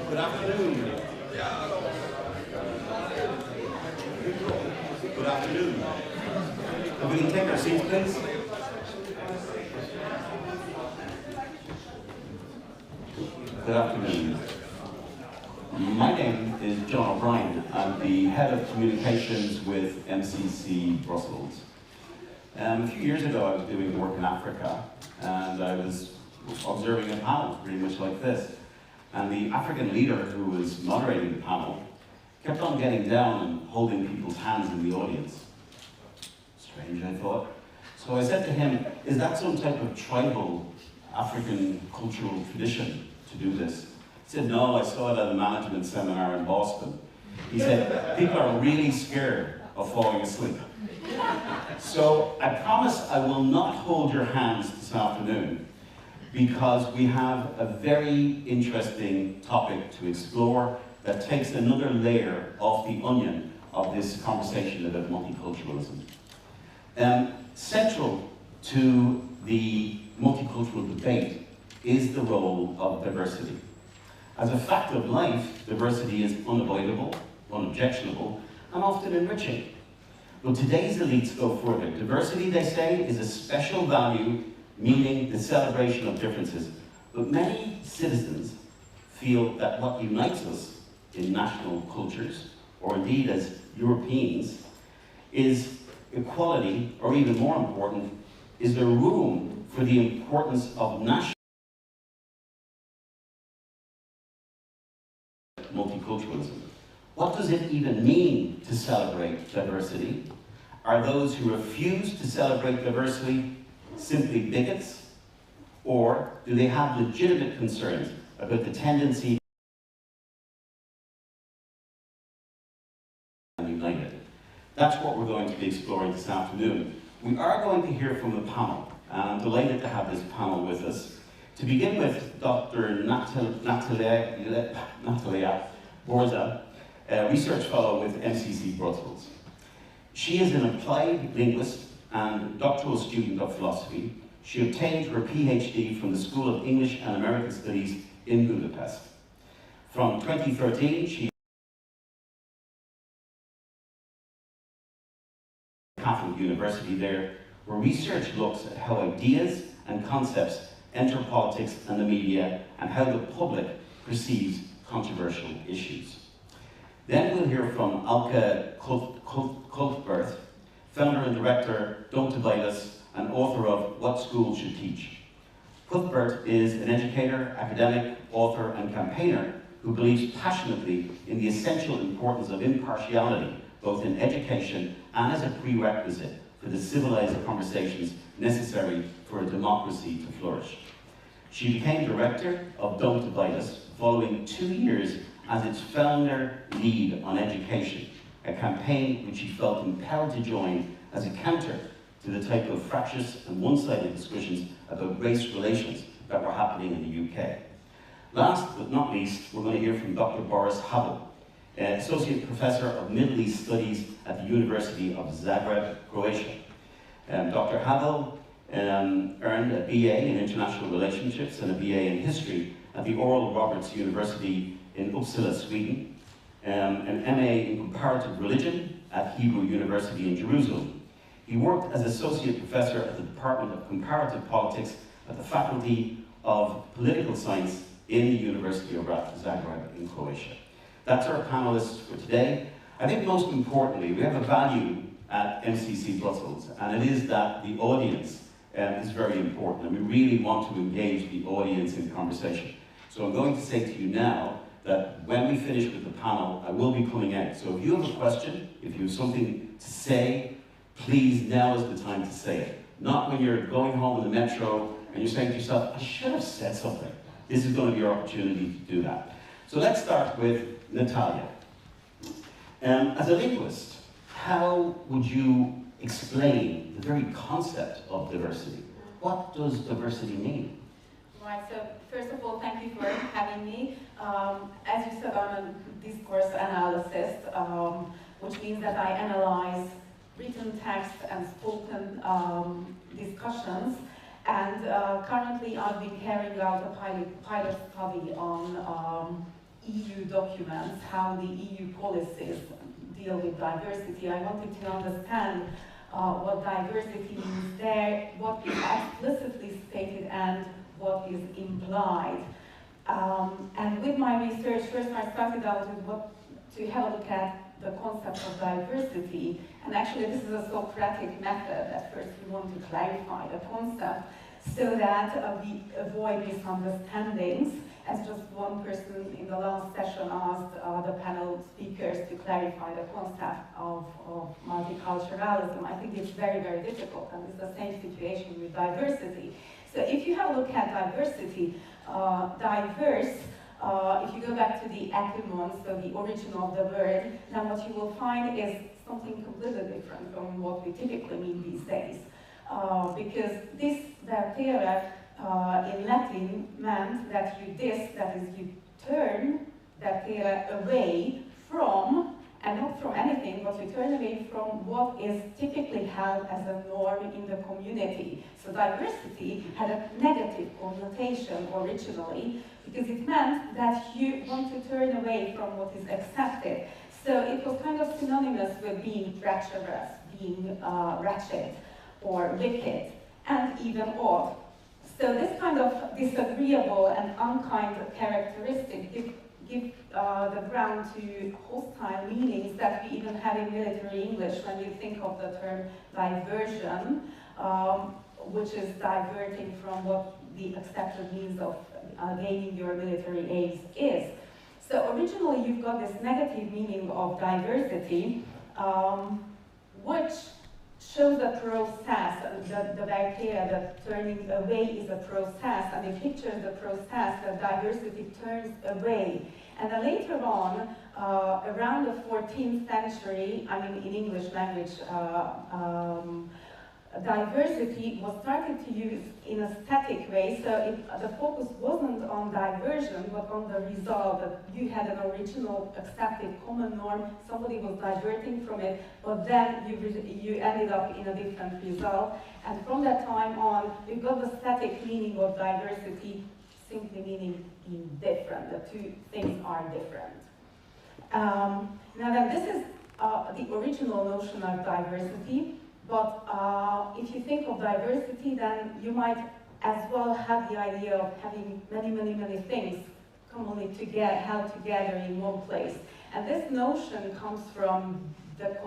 Good afternoon. Good afternoon. Can we take our seats, please? Good afternoon. My name is John O'Brien. I'm the head of communications with MCC Brussels. A few years ago, I was doing work in Africa, and I was observing a panel pretty much like this. And the African leader who was moderating the panel kept on getting down and holding people's hands in the audience. Strange, I thought. So I said to him, is that some type of tribal African cultural tradition to do this? He said, no, I saw it at a management seminar in Boston. He said, people are really scared of falling asleep. So I promise I will not hold your hands this afternoon, because we have a very interesting topic to explore that takes another layer off the onion of this conversation about multiculturalism. Central to the multicultural debate is the role of diversity. As a fact of life, diversity is unavoidable, unobjectionable, and often enriching. But today's elites go further. Diversity, they say, is a special value, meaning the celebration of differences. But many citizens feel that what unites us in national cultures, or indeed as Europeans, is equality, or even more important, is there room for the importance of national multiculturalism. What does it even mean to celebrate diversity? Are those who refuse to celebrate diversity simply bigots? Or do they have legitimate concerns about the tendency to be united? That's what we're going to be exploring this afternoon. We are going to hear from the panel. and I'm delighted to have this panel with us. To begin with, Dr. Natalia Borza, a research fellow with MCC Brussels. She is an applied linguist and doctoral student of philosophy. She obtained her PhD from the School of English and American Studies in Budapest. From 2013, she Catholic University there, where research looks at how ideas and concepts enter politics and the media and how the public perceives controversial issues. Then we'll hear from Alka Cuthbert, founder and director, Don't Divide Us, and author of What Schools Should Teach. Cuthbert is an educator, academic, author, and campaigner who believes passionately in the essential importance of impartiality, both in education and as a prerequisite for the civilized conversations necessary for a democracy to flourish. She became director of Don't Divide Us following 2 years as its founder lead on education, a campaign which she felt impelled to join as a counter to the type of fractious and one-sided discussions about race relations that were happening in the UK. Last but not least, we're going to hear from Dr. Boris Havel, Associate Professor of Middle East Studies at the University of Zagreb, Croatia. Dr. Havel earned a BA in International Relationships and a BA in History at the Oral Roberts University in Uppsala, Sweden, an MA in Comparative Religion at Hebrew University in Jerusalem. He worked as Associate Professor at the Department of Comparative Politics at the Faculty of Political Science in the University of Zagreb in Croatia. That's our panelists for today. I think most importantly, we have a value at MCC Brussels, and it is that the audience is very important, and we really want to engage the audience in conversation. So I'm going to say to you now that when we finish with the panel, I will be coming out. So if you have a question, if you have something to say, please, now is the time to say it. Not when you're going home in the metro and you're saying to yourself, I should have said something. This is going to be your opportunity to do that. So let's start with Natalia. As a linguist, how would you explain the very concept of diversity? What does diversity mean? Right, so first of all, thank you for having me. As you said, I'm a discourse analyst, which means that I analyze written text and spoken discussions. And currently I've been carrying out a pilot study on EU documents, how the EU policies deal with diversity. I wanted to understand what diversity means there, what is explicitly stated and what is implied. And with my research, first I started out with to have a look at the concept of diversity. And actually this is a Socratic method. At first we want to clarify the concept so that we avoid misunderstandings. As just one person in the last session asked the panel speakers to clarify the concept of multiculturalism. I think it's very, very difficult, and it's the same situation with diversity. So if you have a look at diversity, diverse, if you go back to the etymon, so the origin of the word, then what you will find is something completely different from what we typically mean these days. Because this vertere in Latin meant that you that is you turn vertere away from, and not from anything, but you turn away from what is typically held as a norm in the community. So diversity had a negative connotation originally, because it meant that you want to turn away from what is accepted. So it was kind of synonymous with being treacherous, being wretched, or wicked, and even odd. So this kind of disagreeable and unkind characteristic give the ground to hostile meanings that we even have in military English when you think of the term diversion, which is diverting from what the accepted means of gaining your military aims is. So originally you've got this negative meaning of diversity, which shows a process, the vertere, the turning away is a process, and it pictures the process that diversity turns away. And then later on, around the 14th century, I mean in English language, diversity was started to use in a static way, so the focus wasn't on diversion, but on the result, that you had an original accepted common norm, somebody was diverting from it, but then you ended up in a different result. And from that time on, we got the static meaning of diversity, simply meaning being different. The two things are different. Now then, this is the original notion of diversity. But if you think of diversity, then you might as well have the idea of having many things commonly held together in one place. And this notion comes from the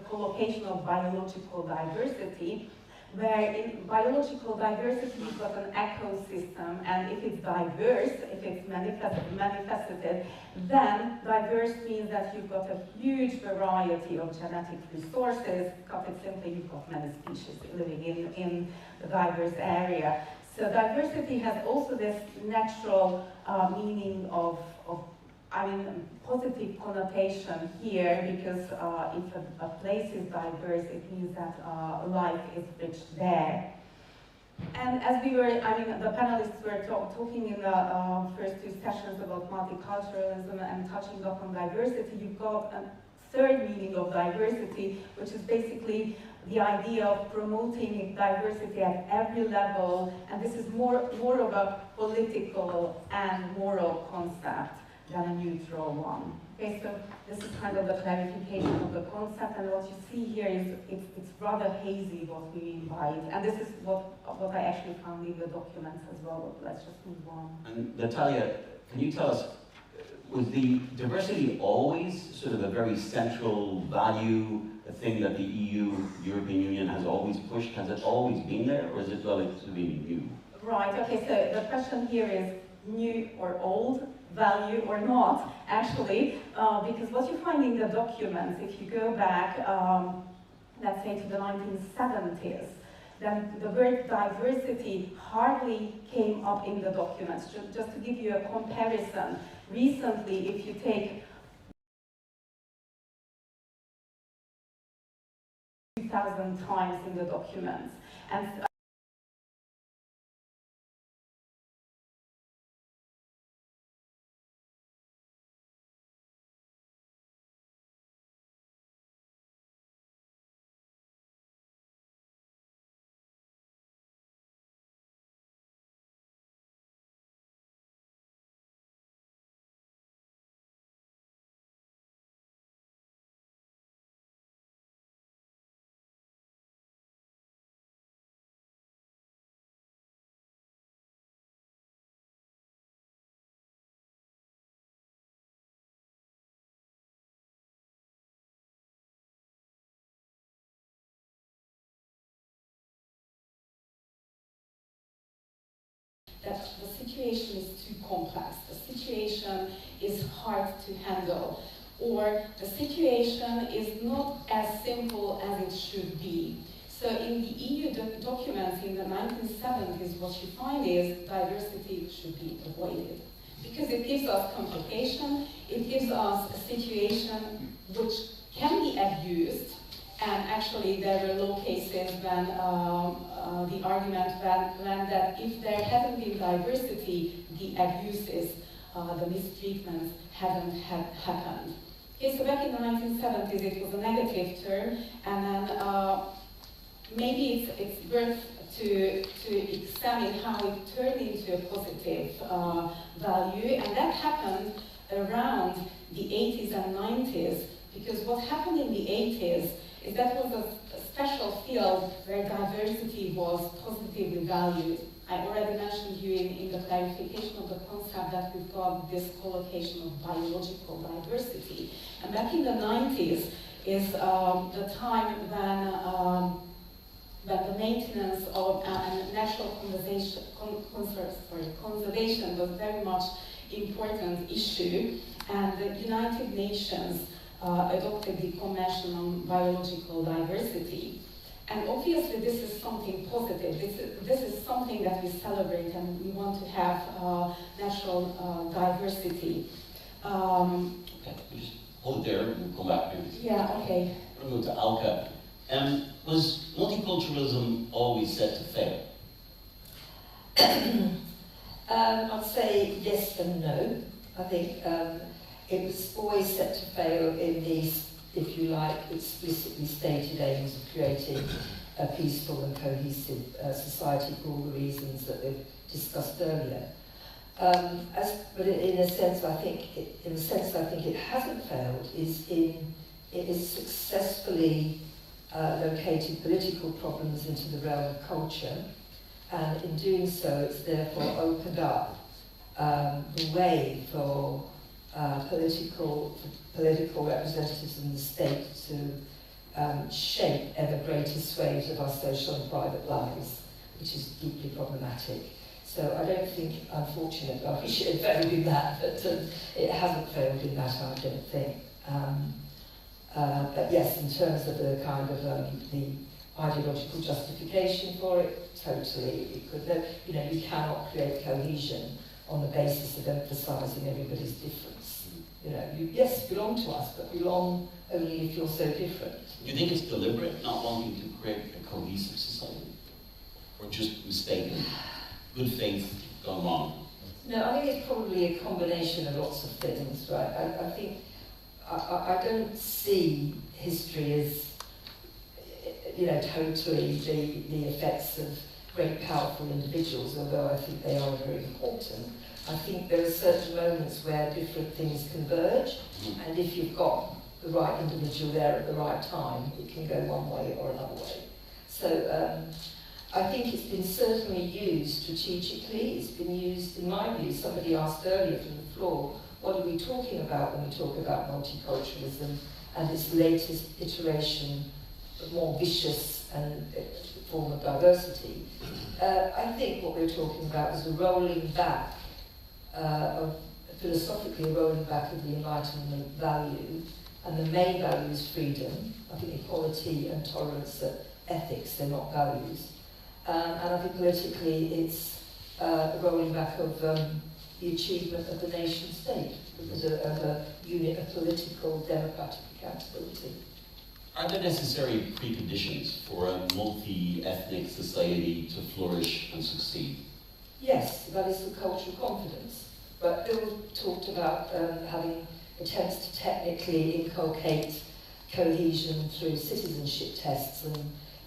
collocation of biological diversity, where in biological diversity you've got an ecosystem, and if it's diverse, if it's manifested, then diverse means that you've got a huge variety of genetic resources. Cut it simply, you've got many species living in the diverse area. So diversity has also this natural meaning of positive connotation here, because if a place is diverse, it means that life is rich there. And as we were, the panelists were talking in the first two sessions about multiculturalism and touching upon diversity, you've got a third meaning of diversity, which is basically the idea of promoting diversity at every level, and this is more of a political and moral concept than a neutral one. Okay, so this is kind of the clarification of the concept, and what you see here is it's rather hazy what we mean by it, and this is what I actually found in the documents as well, but let's just move on. And Natalia, can you tell us, was the diversity always sort of a very central value, a thing that the EU, European Union, has always pushed? Has it always been there, or is it relatively new? Right, okay, so the question here is new or old, value or not, actually, because what you find in the documents, if you go back, let's say to the 1970s, then the word diversity hardly came up in the documents. Just to give you a comparison, recently, if you take 2,000 times in the documents, and that the situation is too complex, the situation is hard to handle, or the situation is not as simple as it should be. So in the EU documents in the 1970s, what you find is diversity should be avoided, because it gives us complication, it gives us a situation which can be abused, and actually there were law cases when the argument went that if there hadn't been diversity, the abuses, the mistreatments hadn't happened. Okay, so back in the 1970s it was a negative term, and then maybe it's worth to examine how it turned into a positive value, and that happened around the 80s and 90s, because what happened in the 80s is that was a special field where diversity was positively valued. I already mentioned you in the clarification of the concept that we've got this collocation of biological diversity. And back in the 90s is the time when the maintenance of natural conservation was very much important issue, and the United Nations adopted the Convention on Biological Diversity. And obviously this is something positive. This is something that we celebrate, and we want to have natural diversity. Okay, we just hold it there and we'll come back to it. Yeah, okay. We'll go to Alka. Was multiculturalism always set to fail? I'd say yes and no. I think it was always set to fail in these, if you like, explicitly stated aims of creating a peaceful and cohesive society for all the reasons that we've discussed earlier. But in a sense, I think it hasn't failed is in it has successfully located political problems into the realm of culture, and in doing so, it's therefore opened up the way for political representatives in the state to shape ever greater swathes of our social and private lives, which is deeply problematic. So I don't think, unfortunately, we should have ever do that, but it hasn't failed in that, I don't think. But yes, in terms of the kind of the ideological justification for it, totally, it could. You know, you cannot create cohesion on the basis of emphasising everybody's difference. You know, you yes belong to us, but belong only if you're so different. Do you think it's deliberate, not wanting to create a cohesive society, or just mistaken, good faith gone wrong? No, I think it's probably a combination of lots of things, right? I think I don't see history as, you know, totally the effects of great powerful individuals, although I think they are very important. I think there are certain moments where different things converge, and if you've got the right individual there at the right time, it can go one way or another way. So I think it's been certainly used strategically. It's been used, in my view, somebody asked earlier from the floor, what are we talking about when we talk about multiculturalism and its latest iteration, more vicious and form of diversity? I think what we're talking about is a rolling back, philosophically a rolling back of the Enlightenment value, and the main value is freedom. I think equality and tolerance are ethics, they're not values. And I think politically it's a rolling back of the achievement of the nation state as a unit of political democratic accountability. Are there necessary preconditions for a multi-ethnic society to flourish and succeed? Yes, that is the cultural confidence. But Bill talked about having attempts to technically inculcate cohesion through citizenship tests and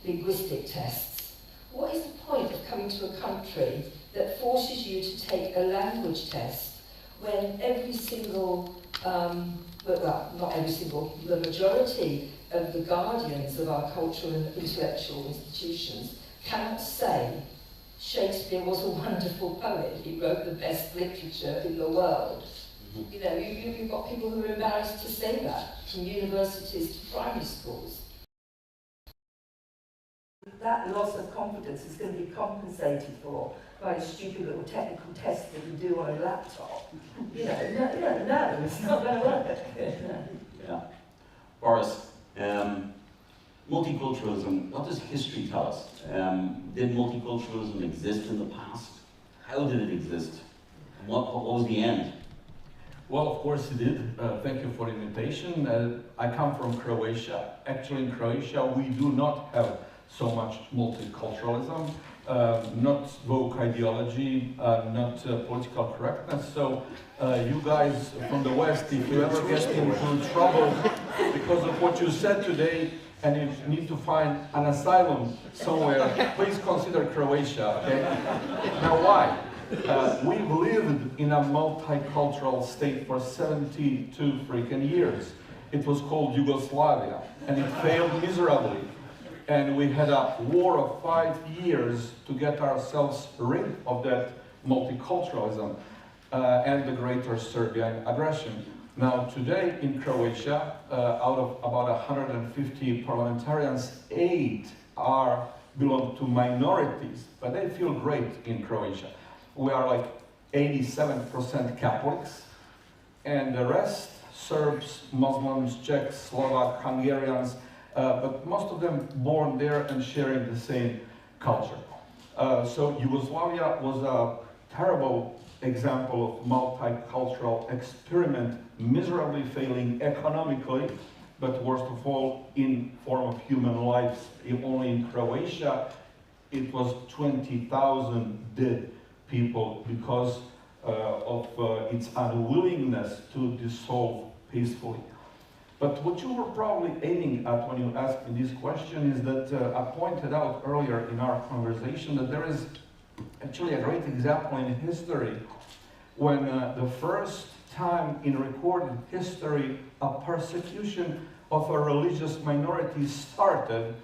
linguistic tests. What is the point of coming to a country that forces you to take a language test when every single, well, not every single, the majority of the guardians of our cultural and intellectual institutions cannot say Shakespeare was a wonderful poet, he wrote the best literature in the world. You know, you've got people who are embarrassed to say that, from universities to primary schools. That loss of confidence is going to be compensated for by a stupid little technical test that you do on a laptop. You know, no, it's not going to work. Yeah. Boris, multiculturalism, what does history tell us? Did multiculturalism exist in the past? How did it exist? What was the end? Well, of course it did. Thank you for the invitation. I come from Croatia. Actually, in Croatia, we do not have so much multiculturalism, not woke ideology, not political correctness. So you guys from the West, if you ever get into trouble because of what you said today, and you need to find an asylum somewhere, please consider Croatia, okay? Now why? We've lived in a multicultural state for 72 freaking years. It was called Yugoslavia, and it failed miserably. And we had a war of 5 years to get ourselves rid of that multiculturalism and the greater Serbian aggression. Now today in Croatia, out of about 150 parliamentarians, 8 belong to minorities, but they feel great in Croatia. We are like 87% Catholics, and the rest, Serbs, Muslims, Czechs, Slovak, Hungarians, but most of them born there and sharing the same culture. So Yugoslavia was a terrible example of multicultural experiment, miserably failing economically but worst of all, in form of human lives. Only in Croatia, it was 20,000 dead people because of its unwillingness to dissolve peacefully. But what you were probably aiming at when you asked me this question is that I pointed out earlier in our conversation that there is actually a great example in history when the first time in recorded history a persecution of a religious minority started.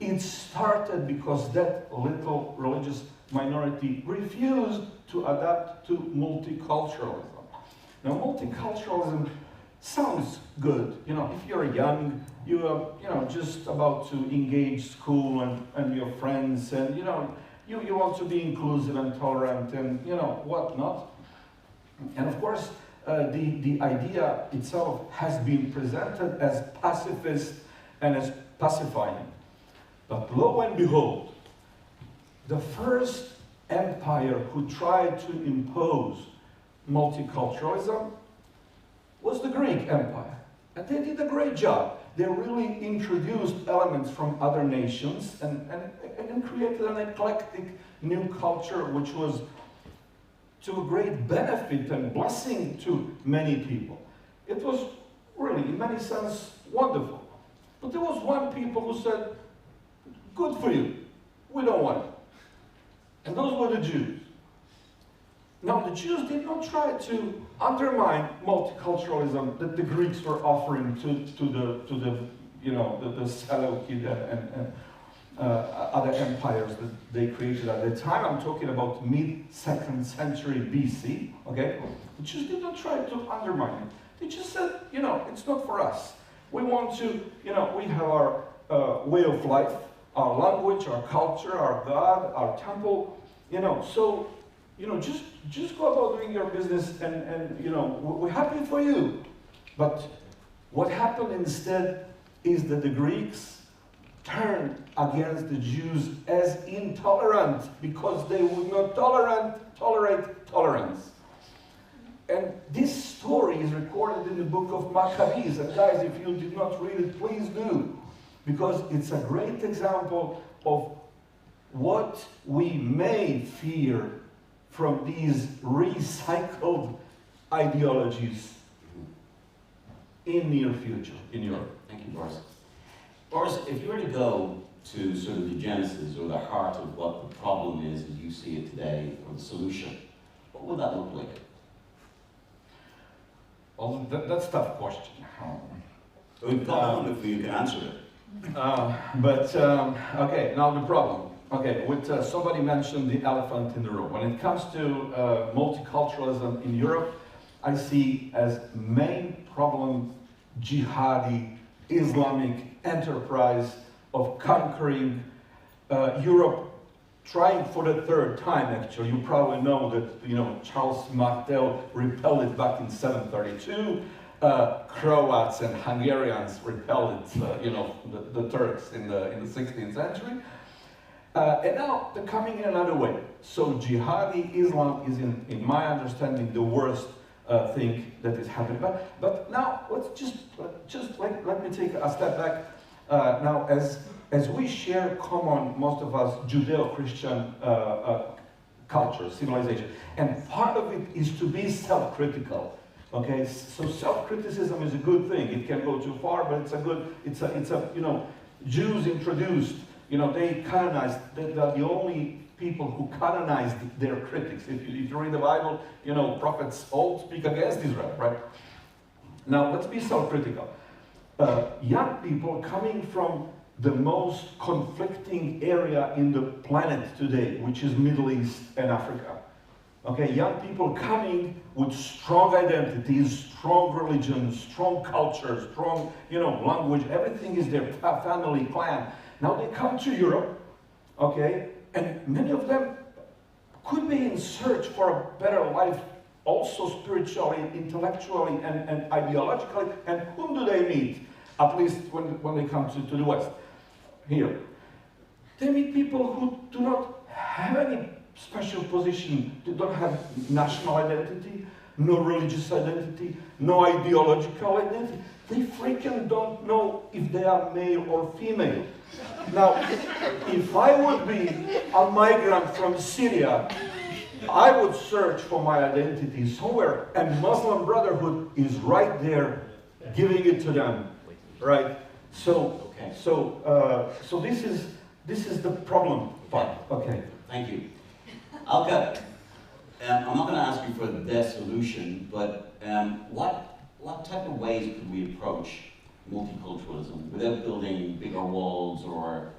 It started because that little religious minority refused to adapt to multiculturalism. Now, multiculturalism sounds good. You know, if you're young, you are just about to engage school and your friends, and you want to be inclusive and tolerant and whatnot. And of course, the idea itself has been presented as pacifist and as pacifying. But lo and behold, the first empire who tried to impose multiculturalism was the Greek Empire. And they did a great job. They really introduced elements from other nations and created an eclectic new culture which was to a great benefit and blessing to many people. It was really, in many sense, wonderful. But there was one people who said, good for you, we don't want it. And those were the Jews. Now, the Jews did not try to undermine multiculturalism that the Greeks were offering to the Seleucid and other empires that they created at the time. I'm talking about mid-2nd century BC, okay? The Jews did not try to undermine it. They just said, it's not for us. We want to, we have our way of life, our language, our culture, our God, our temple, so, just go about doing your business and we're happy for you. But what happened instead is that the Greeks turned against the Jews as intolerant because they would not tolerate tolerance. And this story is recorded in the book of Maccabees. And guys, if you did not read it, please do. Because it's a great example of what we may fear from these recycled ideologies in near future in Europe. Thank you, Boris. Boris, if you were to go to sort of the genesis or the heart of what the problem is as you see it today, or the solution, what would that look like? Well, that's a tough question. We've got one if you can answer it. Okay, now the problem. Okay, somebody mentioned the elephant in the room. When it comes to multiculturalism in Europe, I see as main problem jihadi Islamic enterprise of conquering Europe, trying for the third time actually. You probably know that Charles Martel repelled it back in 732. Croats and Hungarians repelled it, the Turks in the 16th century. And now they're coming in another way. So jihadi Islam is, in my understanding, the worst thing that is happening. But now let's just let me take a step back. Now, as we share common, most of us, Judeo-Christian culture, civilization, and part of it is to be self-critical. Okay, so self-criticism is a good thing. It can go too far, but it's a Jews introduced. They canonized, they're the only people who canonized their critics. If you read the Bible, prophets all speak against Israel, right? Now, let's be self-critical. Young people coming from the most conflicting area in the planet today, which is Middle East and Africa. Okay, young people coming with strong identities, strong religion, strong culture, strong, language, everything is their family, clan. Now they come to Europe, okay, and many of them could be in search for a better life, also spiritually, intellectually, and ideologically. And whom do they meet? At least when they come to the West, here. They meet people who do not have any special position, they don't have national identity, no religious identity, no ideological identity. They freaking don't know if they are male or female. Now, if I would be a migrant from Syria, I would search for my identity somewhere, and Muslim Brotherhood is right there, giving it to them, right? So, Okay. so this is the problem part. Okay. Thank you. Alka, I'm not going to ask you for their solution, but what type of ways could we approach multiculturalism without building bigger walls or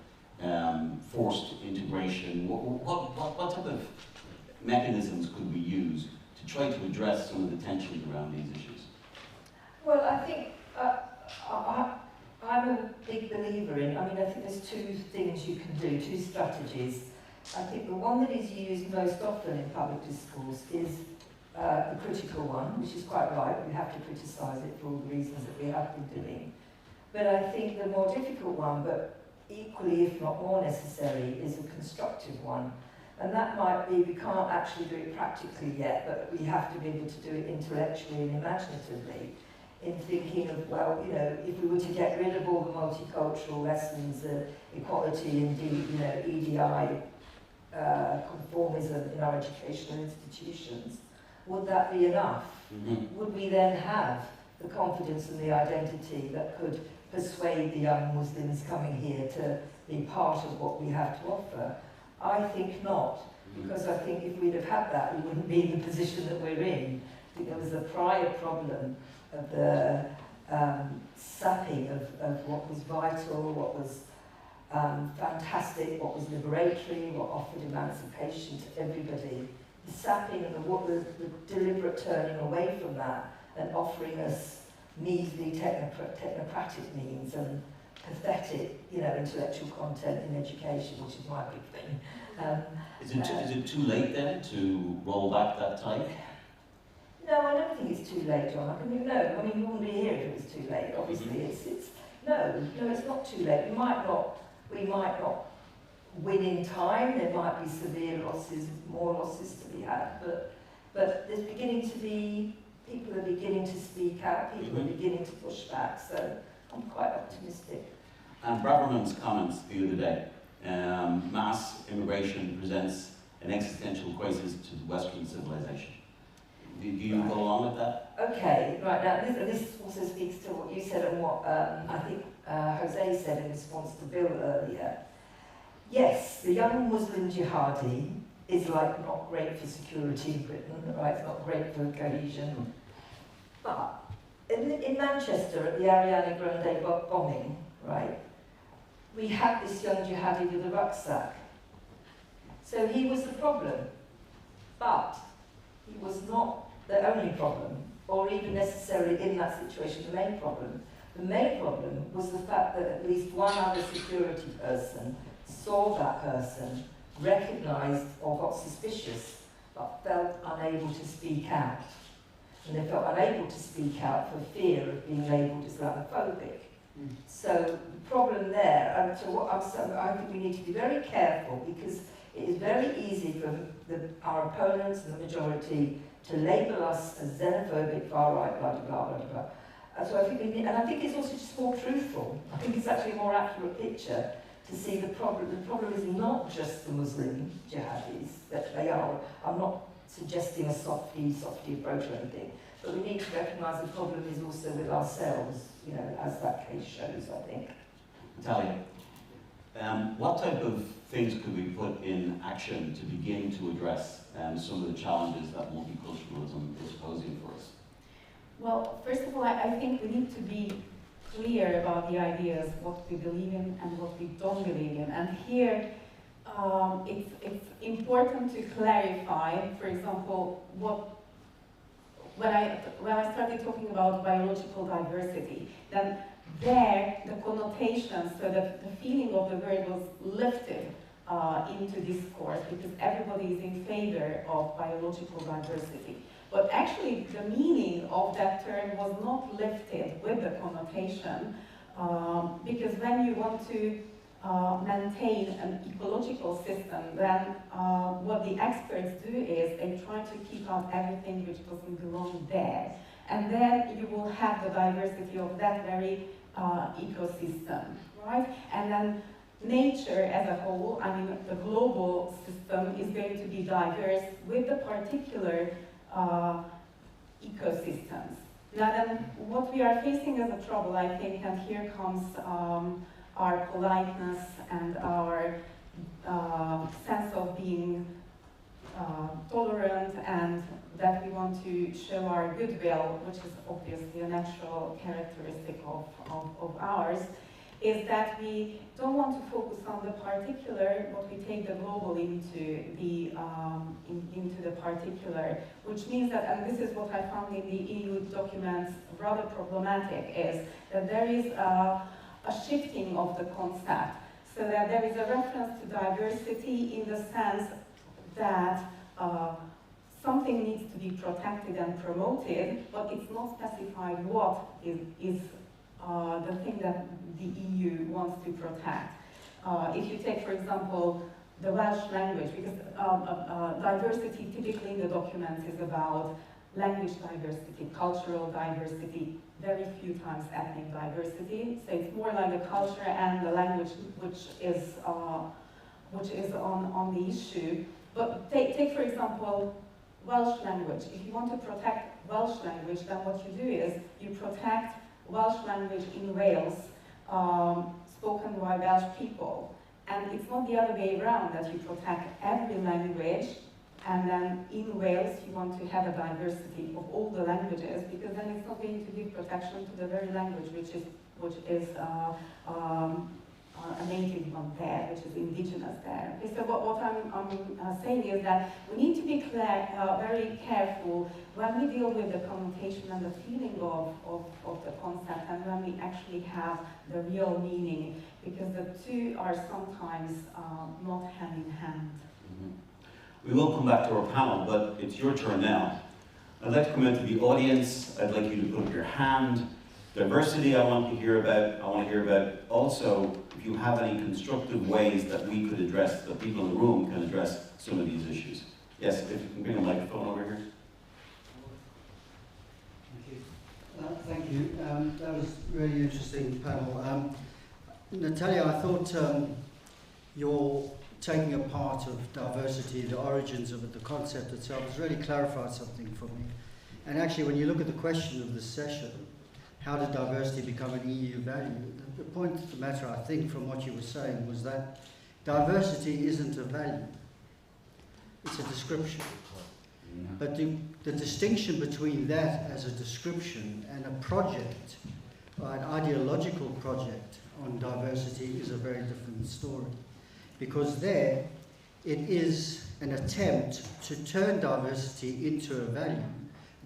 forced integration? What type of mechanisms could we use to try to address some of the tensions around these issues? Well, I think I'm a big believer in, I think there's two things you can do, two strategies. I think the one that is used most often in public discourse is the critical one, which is quite right. We have to criticise it for all the reasons that we have been doing. But I think the more difficult one, but equally, if not more necessary, is a constructive one. And that might be, we can't actually do it practically yet, but we have to be able to do it intellectually and imaginatively, in thinking of, well, if we were to get rid of all the multicultural lessons, equality, indeed, EDI, conformism in our educational institutions, would that be enough? Mm-hmm. Would we then have the confidence and the identity that could persuade the young Muslims coming here to be part of what we have to offer? I think not, because I think if we'd have had that, we wouldn't be in the position that we're in. I think there was a prior problem of the sapping of what was vital, what was fantastic, what was liberatory, what offered emancipation to everybody. The sapping and the deliberate turning away from that and offering us measly technocratic means and pathetic, intellectual content in education, which is my big thing. Is it too late then to roll back that tide? No, I don't think it's too late, John. We wouldn't be here if it was too late. Obviously, no, it's not too late. We might not win in time. There might be severe losses, more losses to be had, but there's beginning to be, people are beginning to speak out. People are beginning to push back. So I'm quite optimistic. And Braverman's comments the other day, mass immigration presents an existential crisis to the Western civilization. Do you go along with that? Okay, right, now this also speaks to what you said and what I think Jose said in response to Bill earlier. Yes, the young Muslim jihadi is not great for security in Britain, right? It's not great for cohesion. But in Manchester at the Ariana Grande bombing, right, we had this young jihadi with a rucksack. So he was the problem, but he was not the only problem, or even necessarily in that situation the main problem. The main problem was the fact that at least one other security person saw that person, recognised or got suspicious, but felt unable to speak out. And they felt unable to speak out for fear of being labelled Islamophobic. So the problem there, and to what I'm saying, I think we need to be very careful, because it is very easy for our opponents and the majority to label us as xenophobic, far right, blah, blah, blah, blah, blah. And so I think we need, and I think it's also just more truthful. I think it's actually a more accurate picture to see the problem. The problem is not just the Muslim jihadis, that they are. I'm not suggesting a softy approach or anything, but we need to recognise the problem is also with ourselves, as that case shows, I think. Natalia, what type of things could we put in action to begin to address some of the challenges that multiculturalism is posing for us? Well, first of all, I think we need to be clear about the ideas, what we believe in and what we don't believe in. And here, it's important to clarify, for example, when I started talking about biological diversity, then there the connotation, so that the feeling of the word was lifted into discourse, because everybody is in favor of biological diversity. But actually the meaning of that term was not lifted with the connotation, because when you want to maintain an ecological system, then what the experts do is they try to keep out everything which doesn't belong there. And then you will have the diversity of that very ecosystem, right? And then nature as a whole, I mean the global system, is going to be diverse with the particular ecosystems. Now then, what we are facing as a trouble, I think, and here comes our politeness and our sense of being tolerant, and that we want to show our goodwill, which is obviously a natural characteristic of ours, is that we don't want to focus on the particular, but we take the global into the particular, which means that, and this is what I found in the EU documents rather problematic, is that there is a shifting of the concept, so that there is a reference to diversity in the sense that something needs to be protected and promoted, but it's not specified what is the thing that the EU wants to protect. If you take, for example, the Welsh language, because diversity typically in the documents is about language diversity, cultural diversity, very few times ethnic diversity. So it's more like the culture and the language which is on the issue. But take for example, Welsh language. If you want to protect Welsh language, then what you do is you protect Welsh language in Wales, spoken by Welsh people. And it's not the other way around, that you protect every language, and then in Wales you want to have a diversity of all the languages, because then it's not going to give protection to the very language which is a native one there, which is indigenous there. Okay, so what I'm saying is that we need to be very careful when we deal with the connotation and the feeling of the concept, and when we actually have the real meaning, because the two are sometimes not hand in hand. Mm-hmm. We will come back to our panel, but it's your turn now. I'd like to come into the audience. I'd like you to put up your hand. Diversity I want to hear about. I want to hear about also if you have any constructive ways that we could address, that people in the room can address some of these issues. Yes, if you can bring a microphone over here. Thank you. That was a really interesting panel. Natalia, I thought your taking apart of diversity, the origins of it, the concept itself, has really clarified something for me. And actually, when you look at the question of this session, how did diversity become an EU value? The point of the matter, I think, from what you were saying, was that diversity isn't a value. It's a description. But the distinction between that as a description and a project, or an ideological project on diversity, is a very different story. Because there, it is an attempt to turn diversity into a value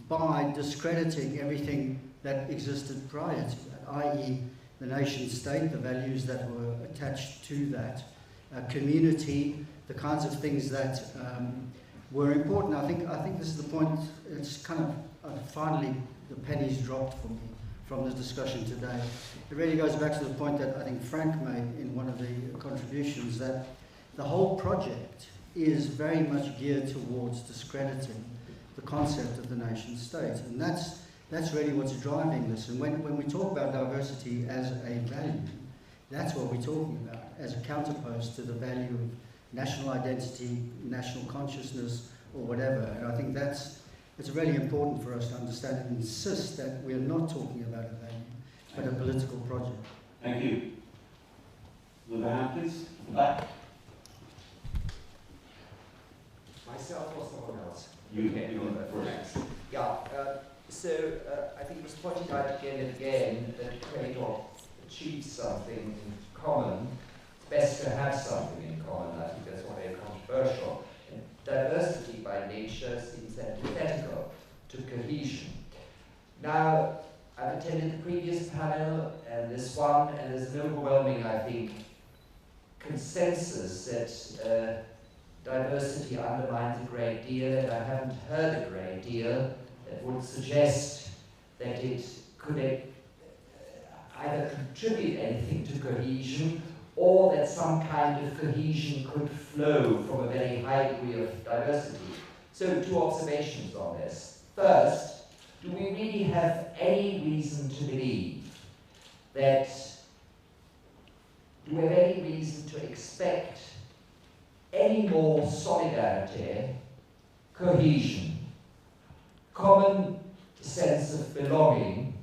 by discrediting everything that existed prior to that, i.e. the nation state, the values that were attached to that, community, the kinds of things that were important. I think this is the point. It's kind of finally the pennies dropped for me from the discussion today. It really goes back to the point that I think Frank made in one of the contributions, that the whole project is very much geared towards discrediting the concept of the nation state, and that's really what's driving this. And when we talk about diversity as a value, that's what we're talking about, as a counterpost to the value of national identity, national consciousness, or whatever. And I think it's really important for us to understand and insist that we're not talking about a value, but a political project. Thank you. Another hand, please. Back. Myself or someone else? You first. Yeah. So I think it was pointed out again and again that to create or achieve something in common, it's best to have something in common. I think that's not very controversial. And diversity by nature seems antithetical to cohesion. Now, I've attended the previous panel and this one, and there's an overwhelming, I think, consensus that diversity undermines a great deal, and I haven't heard a great deal that would suggest that it could either contribute anything to cohesion or that some kind of cohesion could flow from a very high degree of diversity. So 2 observations on this. First, do we really have any reason to believe that, do we have any reason to expect any more solidarity, cohesion, common sense of belonging,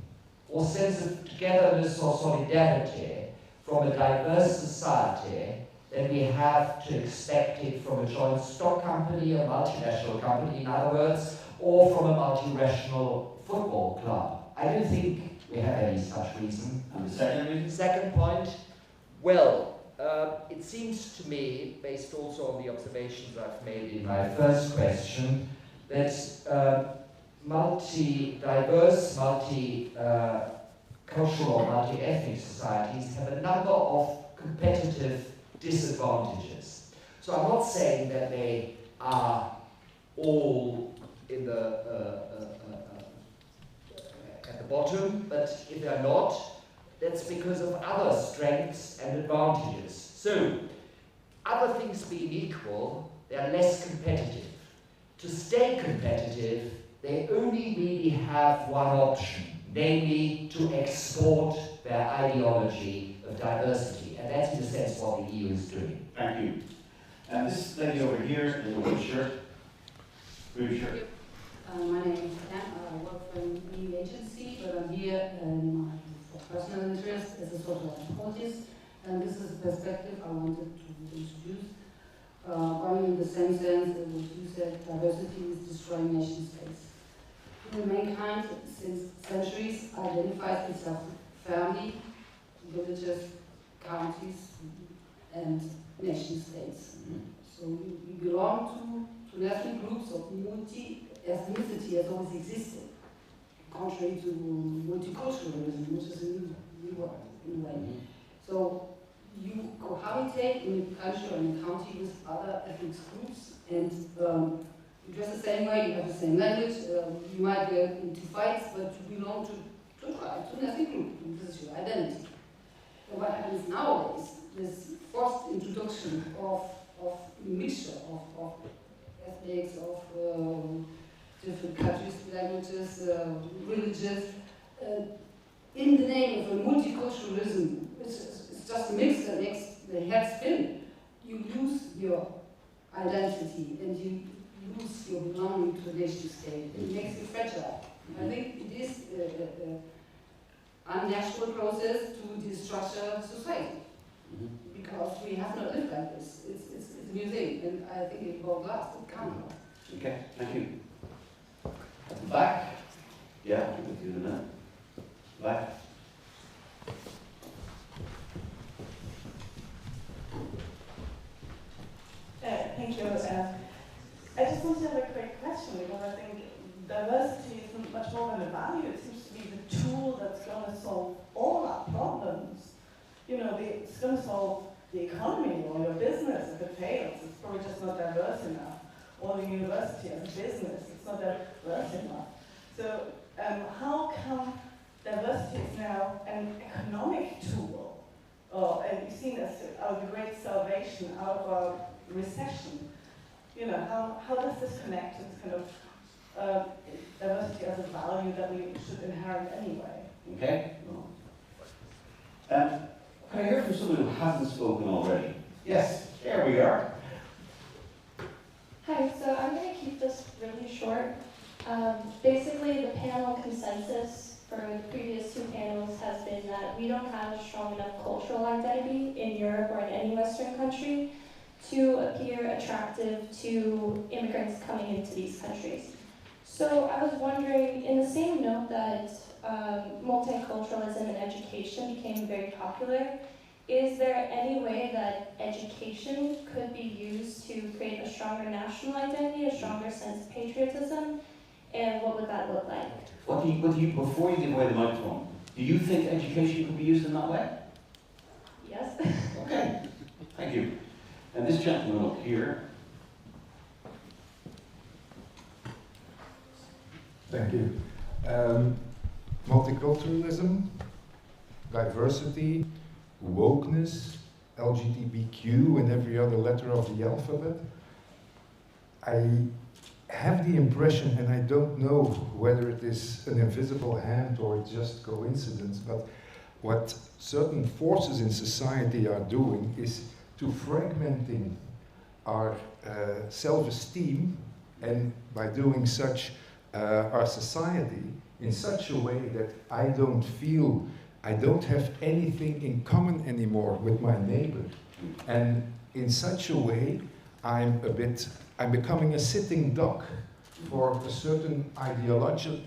or sense of togetherness or solidarity from a diverse society than we have to expect it from a joint stock company, a multinational company, in other words, or from a multiracial football club? I don't think we have any such reason. And the second reason? Second point, well, it seems to me, based also on the observations I've made in my first question, that multi-diverse, multi-cultural or multi-ethnic societies have a number of competitive disadvantages. So I'm not saying that they are all in at the bottom, but if they're not, that's because of other strengths and advantages. So, other things being equal, they're less competitive. To stay competitive, they only really have one option, namely to export their ideology of diversity. And that's in a sense what the EU is doing. Thank you. And this lady over here in the blue shirt. Blue shirt. My name is Pam. I work for an EU agency, but I'm here for personal interest as a social anthropologist. And this is a perspective I wanted to introduce. Going in the same sense as what you said, diversity is destroying nation states. Mankind, since centuries, identifies itself with family, villages, counties, and nation states. So we belong to ethnic groups of multi-ethnicity has always existed, contrary to multiculturalism, which is a new word in a way. So you cohabitate in a country or in a county with other ethnic groups, and you dress the same way, you have the same language, you might get into fights, but you belong to a tribe, to an ethnic group, and this is your identity. And what happens nowadays, this forced introduction of mixture of ethnics, of different countries, languages, religions, in the name of a multiculturalism, it's just a mix that makes the head spin. You lose your identity and you lose your belonging to a nation state. It makes you fragile. I think it is an unnatural process to destructure society because we have not lived like this. It's a new thing, and I think it won't last. It can't last. Okay, thank you. At the back. Yeah, I'll with you in a minute. Back. Thank you. I just want to have a quick question because I think diversity is much more than a value. It seems to be the tool that's going to solve all our problems. You know, it's going to solve the economy or your business if it fails. It's probably just not diverse enough. Or the university as a business, it's not diverse enough. So how come diversity is now an economic tool? And you've seen this out of the great salvation, out of our recession. You know, how does this connect to this kind of diversity as a value that we should inherit anyway? Okay. Can I hear from someone who hasn't spoken already? Yes, there we are. Hi, so I'm going to keep this really short. Basically, the panel consensus for the previous 2 panels has been that we don't have a strong enough cultural identity in Europe or in any Western country to appear attractive to immigrants coming into these countries. So I was wondering, in the same note that multiculturalism and education became very popular, is there any way that education could be used to create a stronger national identity, a stronger sense of patriotism, and what would that look like? What do you, before you give away the microphone, do you think education could be used in that way? Yes. Okay, thank you. And this gentleman up here. Thank you. Multiculturalism, diversity, wokeness, LGBTQ and every other letter of the alphabet, I have the impression, and I don't know whether it is an invisible hand or just coincidence, but what certain forces in society are doing is to fragmenting our self-esteem, and by doing such, our society in such a way that I don't feel I don't have anything in common anymore with my neighbor. And in such a way, I'm becoming a sitting duck for a certain ideology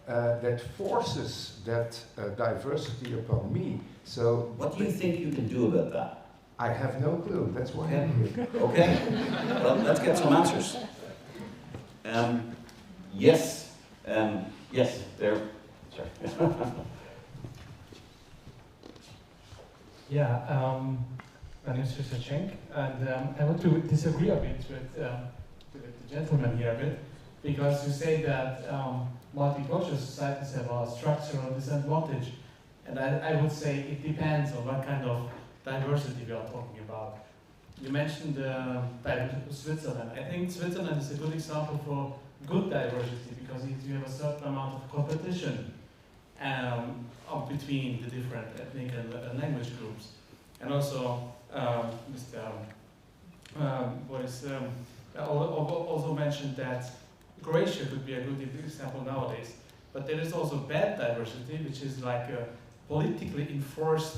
that forces that diversity upon me. So, what do you think you can do about that? I have no clue. That's why I'm here. Okay. Well, let's get some answers. Yes. Yes. There. Sorry. Yeah. My name is Mr. Schenk, and I want to disagree a bit with the gentleman here a bit, because you say that multicultural societies have a structural disadvantage, and I would say it depends on what kind of diversity we are talking about. You mentioned Switzerland. I think Switzerland is a good example for good diversity because you have a certain amount of competition between the different ethnic and language groups. And also, Mr. Boris also mentioned that Croatia could be a good example nowadays. But there is also bad diversity, which is like a politically enforced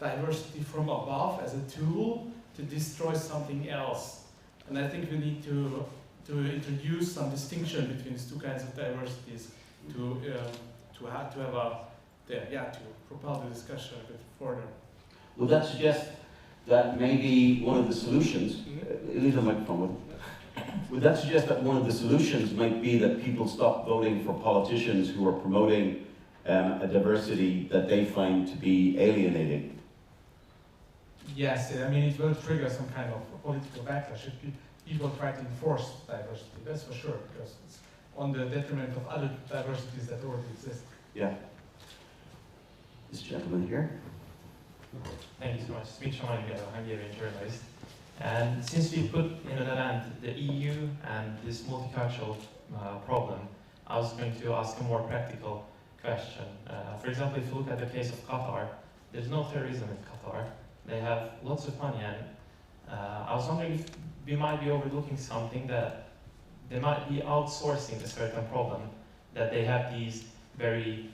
diversity from above as a tool to destroy something else. And I think we need to introduce some distinction between these two kinds of diversities to propel the discussion a bit further. Would that suggest that maybe one of the solutions, leave the microphone, would that suggest that one of the solutions might be that people stop voting for politicians who are promoting a diversity that they find to be alienating? Yes, I mean it will trigger some kind of political backlash if people try to enforce diversity, that's for sure, because it's on the detriment of other diversities that already exist. Yeah. This gentleman here. Thank you so much. I'm a Hungarian journalist. And since we put in the land the EU and this multicultural problem, I was going to ask a more practical question. For example, if you look at the case of Qatar, there's no terrorism in Qatar. They have lots of money, and I was wondering if we might be overlooking something, that they might be outsourcing a certain problem, that they have these very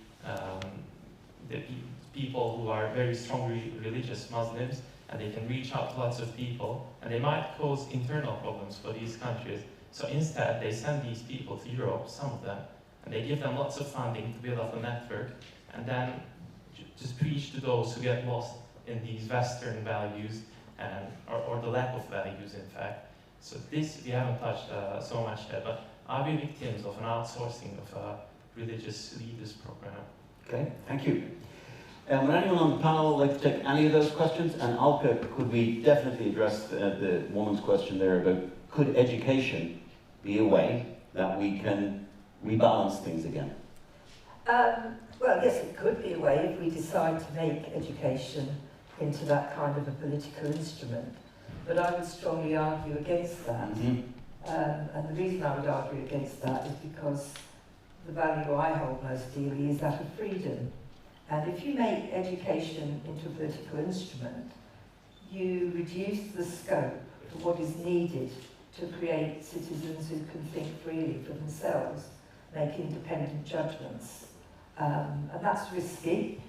people who are very strongly religious Muslims, and they can reach out to lots of people, and they might cause internal problems for these countries. So instead, they send these people to Europe, some of them, and they give them lots of funding to build up a network, and then just preach to those who get lost in these Western values, and or the lack of values, in fact. So this, we haven't touched so much yet, but are we victims of an outsourcing of a religious leaders program? Okay, thank you. Would anyone on the panel like to take any of those questions? And Alka, could we definitely address the woman's question there about could education be a way that we can rebalance things again? Well, yes, it could be a way if we decide to make education into that kind of a political instrument. But I would strongly argue against that. And the reason I would argue against that is because the value I hold most dearly is that of freedom. And if you make education into a political instrument, you reduce the scope for what is needed to create citizens who can think freely for themselves, make independent judgments. And that's risky.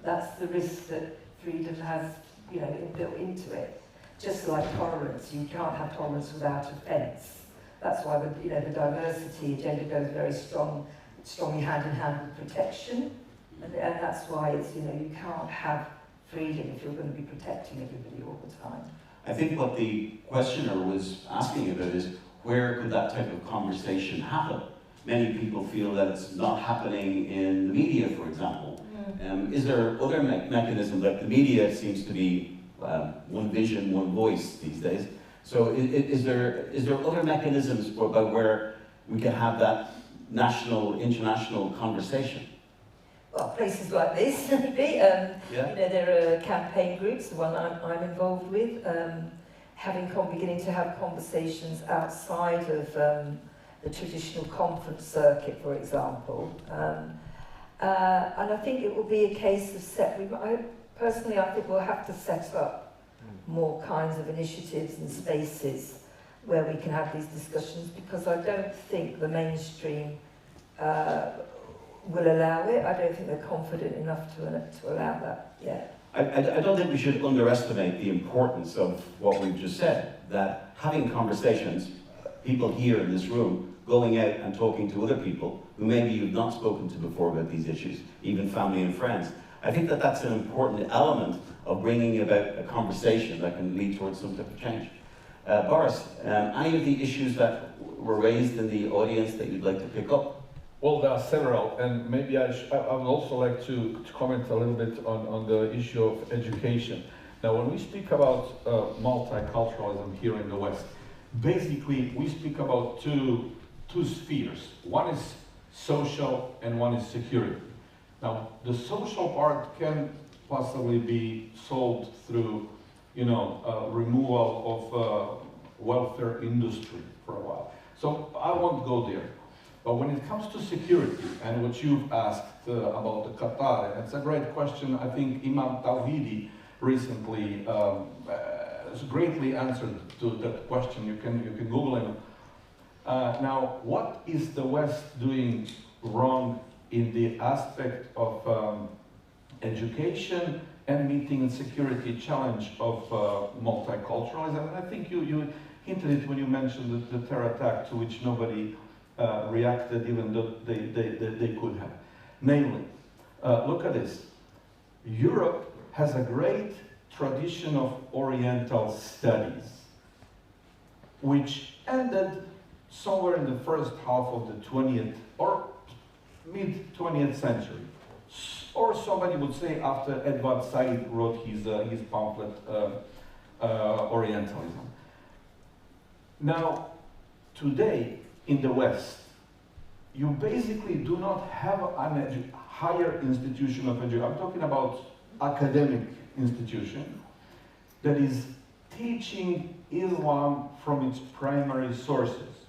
That's the risk that freedom has, built into it. Just like tolerance, you can't have tolerance without offence. That's why the diversity agenda goes very strongly hand in hand with protection. And that's why it's, you can't have freedom if you're going to be protecting everybody all the time. I think what the questioner was asking about is where could that type of conversation happen? Many people feel that it's not happening in the media, for example. Is there other mechanisms, like the media seems to be one vision, one voice these days. So is there other mechanisms about where we can have that national, international conversation? well, places like this, maybe. Yeah. You know, there are campaign groups, the one I'm involved with, beginning to have conversations outside of the traditional conference circuit, for example. And I think it will be a case of personally, I think we'll have to set up more kinds of initiatives and spaces where we can have these discussions, because I don't think the mainstream will allow it. I don't think they're confident enough to allow that yet. I don't think we should underestimate the importance of what we've just said, that having conversations, people here in this room, going out and talking to other people who maybe you've not spoken to before about these issues, even family and friends. I think that that's an important element of bringing about a conversation that can lead towards some type of change. Boris, any of the issues that were raised in the audience that you'd like to pick up? Well, there are several, and maybe I would also like to comment a little bit on the issue of education. Now, when we speak about multiculturalism here in the West, basically we speak about two spheres. One is social and one is security. Now, the social part can possibly be solved through, removal of welfare industry for a while. So I won't go there. But when it comes to security and what you've asked about the Qatar, and it's a great question. I think Imam Tawhidi recently has greatly answered to that question. You can Google him. Now, what is the West doing wrong in the aspect of education and meeting the security challenge of multiculturalism? And I think you hinted it when you mentioned the terror attack, to which nobody reacted, even though they could have. Namely, look at this. Europe has a great tradition of Oriental studies, which ended somewhere in the first half of the 20th or mid-20th century. Or somebody would say after Edward Said wrote his pamphlet, Orientalism. Now, today, in the West, you basically do not have a higher institution of education. I'm talking about academic institution that is teaching Islam from its primary sources,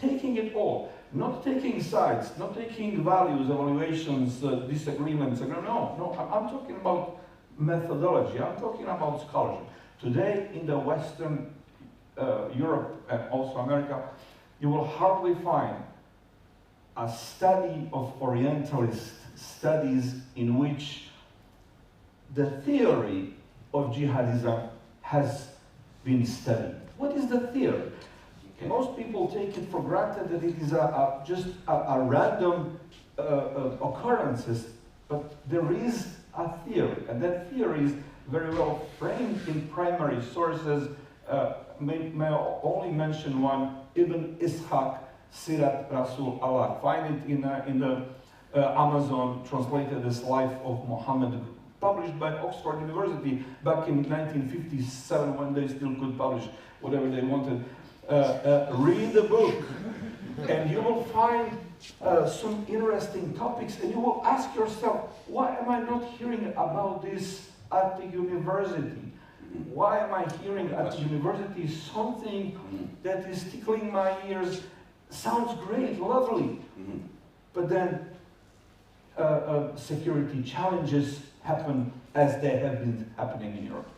taking it all, not taking sides, not taking values, evaluations, disagreements. No, I'm talking about methodology. I'm talking about scholarship. Today, in the Western Europe and also America, you will hardly find a study of Orientalist studies in which the theory of jihadism has been studied. What is the theory? Most people take it for granted that it is just a random occurrences, but there is a theory, and that theory is very well framed in primary sources. May only mention one, Ibn Ishaq, Sirat Rasul Allah. Find it in the Amazon, translated as Life of Muhammad, published by Oxford University back in 1957, when they still could publish whatever they wanted. Read the book, and you will find some interesting topics, and you will ask yourself, why am I not hearing about this at the university? Why am I hearing at the university something that is tickling my ears? Sounds great, lovely. But then security challenges happen as they have been happening in Europe.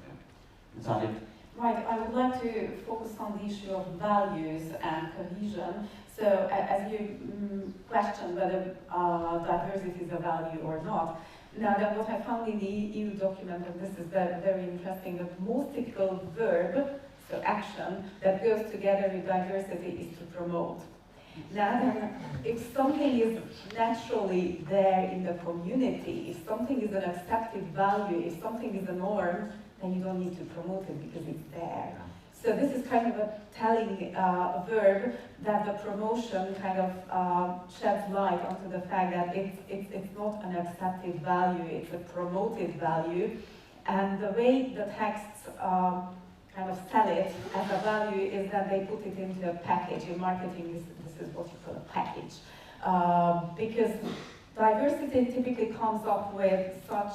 Natalia? Right, I would like to focus on the issue of values and cohesion. So as you questioned whether diversity is a value or not, now that what I found in the EU document, and this is very interesting, the most typical verb, so action, that goes together with diversity is to promote. Now, if something is naturally there in the community, if something is an accepted value, if something is a norm, then you don't need to promote it because it's there. So this is kind of a telling verb that the promotion kind of sheds light onto the fact that it's not an accepted value, it's a promoted value. And the way the texts kind of sell it as a value is that they put it into a package. In marketing, this is what you call a package. Because diversity typically comes up with such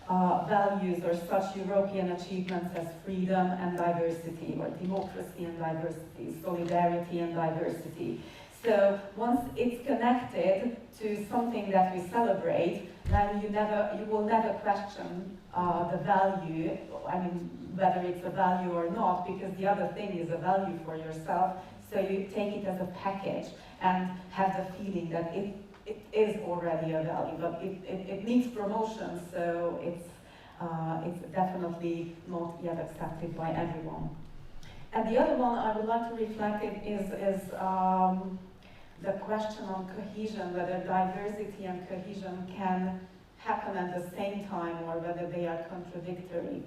values or such European achievements as freedom and diversity, or democracy and diversity, solidarity and diversity. So once it's connected to something that we celebrate, then you will never question the value, I mean, whether it's a value or not, because the other thing is a value for yourself, so you take it as a package and have the feeling that it is already a value, but it needs promotion, so it's definitely not yet accepted by everyone. And the other one I would like to reflect is the question on cohesion, whether diversity and cohesion can happen at the same time or whether they are contradictory.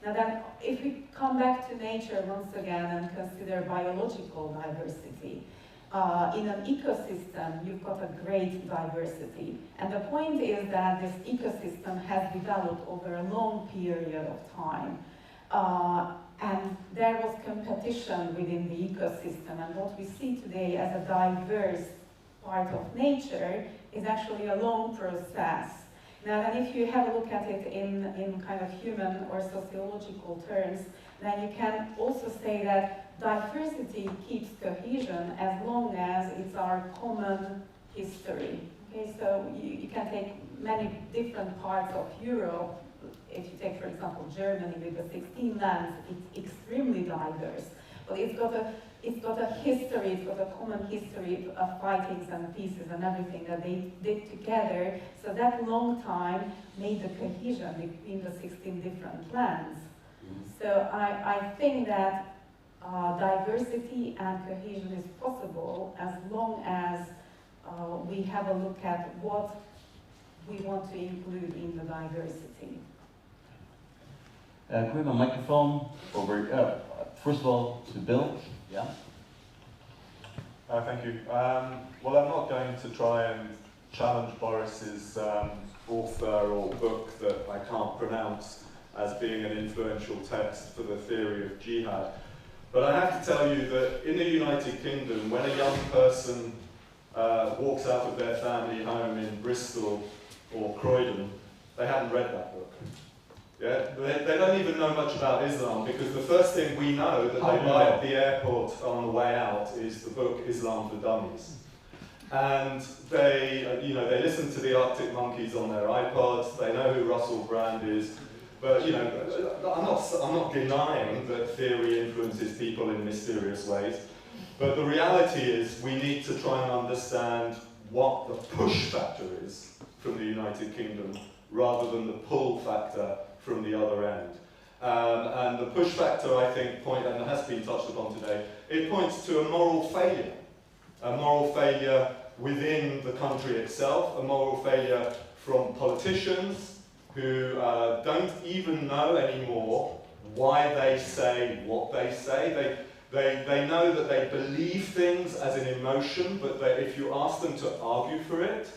Now then, if we come back to nature once again and consider biological diversity, in an ecosystem, you've got a great diversity. And the point is that this ecosystem has developed over a long period of time. And there was competition within the ecosystem. And what we see today as a diverse part of nature is actually a long process. Now, then if you have a look at it in kind of human or sociological terms, then you can also say that diversity keeps cohesion as long as it's our common history. Okay, so you can take many different parts of Europe. If you take, for example, Germany with the 16 lands, it's extremely diverse. But it's got a history, it's got a common history of fightings and pieces and everything that they did together. So that long time made the cohesion between the 16 different lands. So I think that diversity and cohesion is possible as long as we have a look at what we want to include in the diversity. Can we have a microphone over, first of all, to Bill? Yeah? Thank you. Well, I'm not going to try and challenge Boris's author or book that I can't pronounce as being an influential text for the theory of jihad. But I have to tell you that in the United Kingdom, when a young person walks out of their family home in Bristol or Croydon, they haven't read that book. Yeah? They don't even know much about Islam, because the first thing we know that they buy at the airport on the way out is the book Islam for Dummies. And they, they listen to the Arctic Monkeys on their iPods, they know who Russell Brand is. But I'm not denying that theory influences people in mysterious ways. But the reality is we need to try and understand what the push factor is from the United Kingdom rather than the pull factor from the other end. And the push factor, I think, and has been touched upon today, it points to a moral failure. A moral failure within the country itself, a moral failure from politicians, who don't even know anymore why they say what they say. They know that they believe things as an emotion, but if you ask them to argue for it,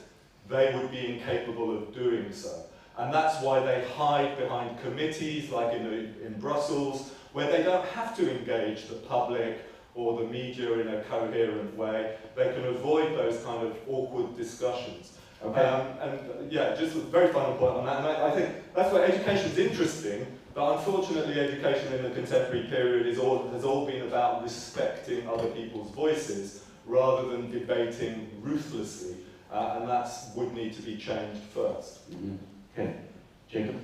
they would be incapable of doing so. And that's why they hide behind committees like in Brussels, where they don't have to engage the public or the media in a coherent way. They can avoid those kind of awkward discussions. Okay. And yeah, just a very final point on that, and I think that's where education is interesting, but unfortunately education in the contemporary period has all been about respecting other people's voices rather than debating ruthlessly, and that would need to be changed first. Mm-hmm. Okay, Jacob?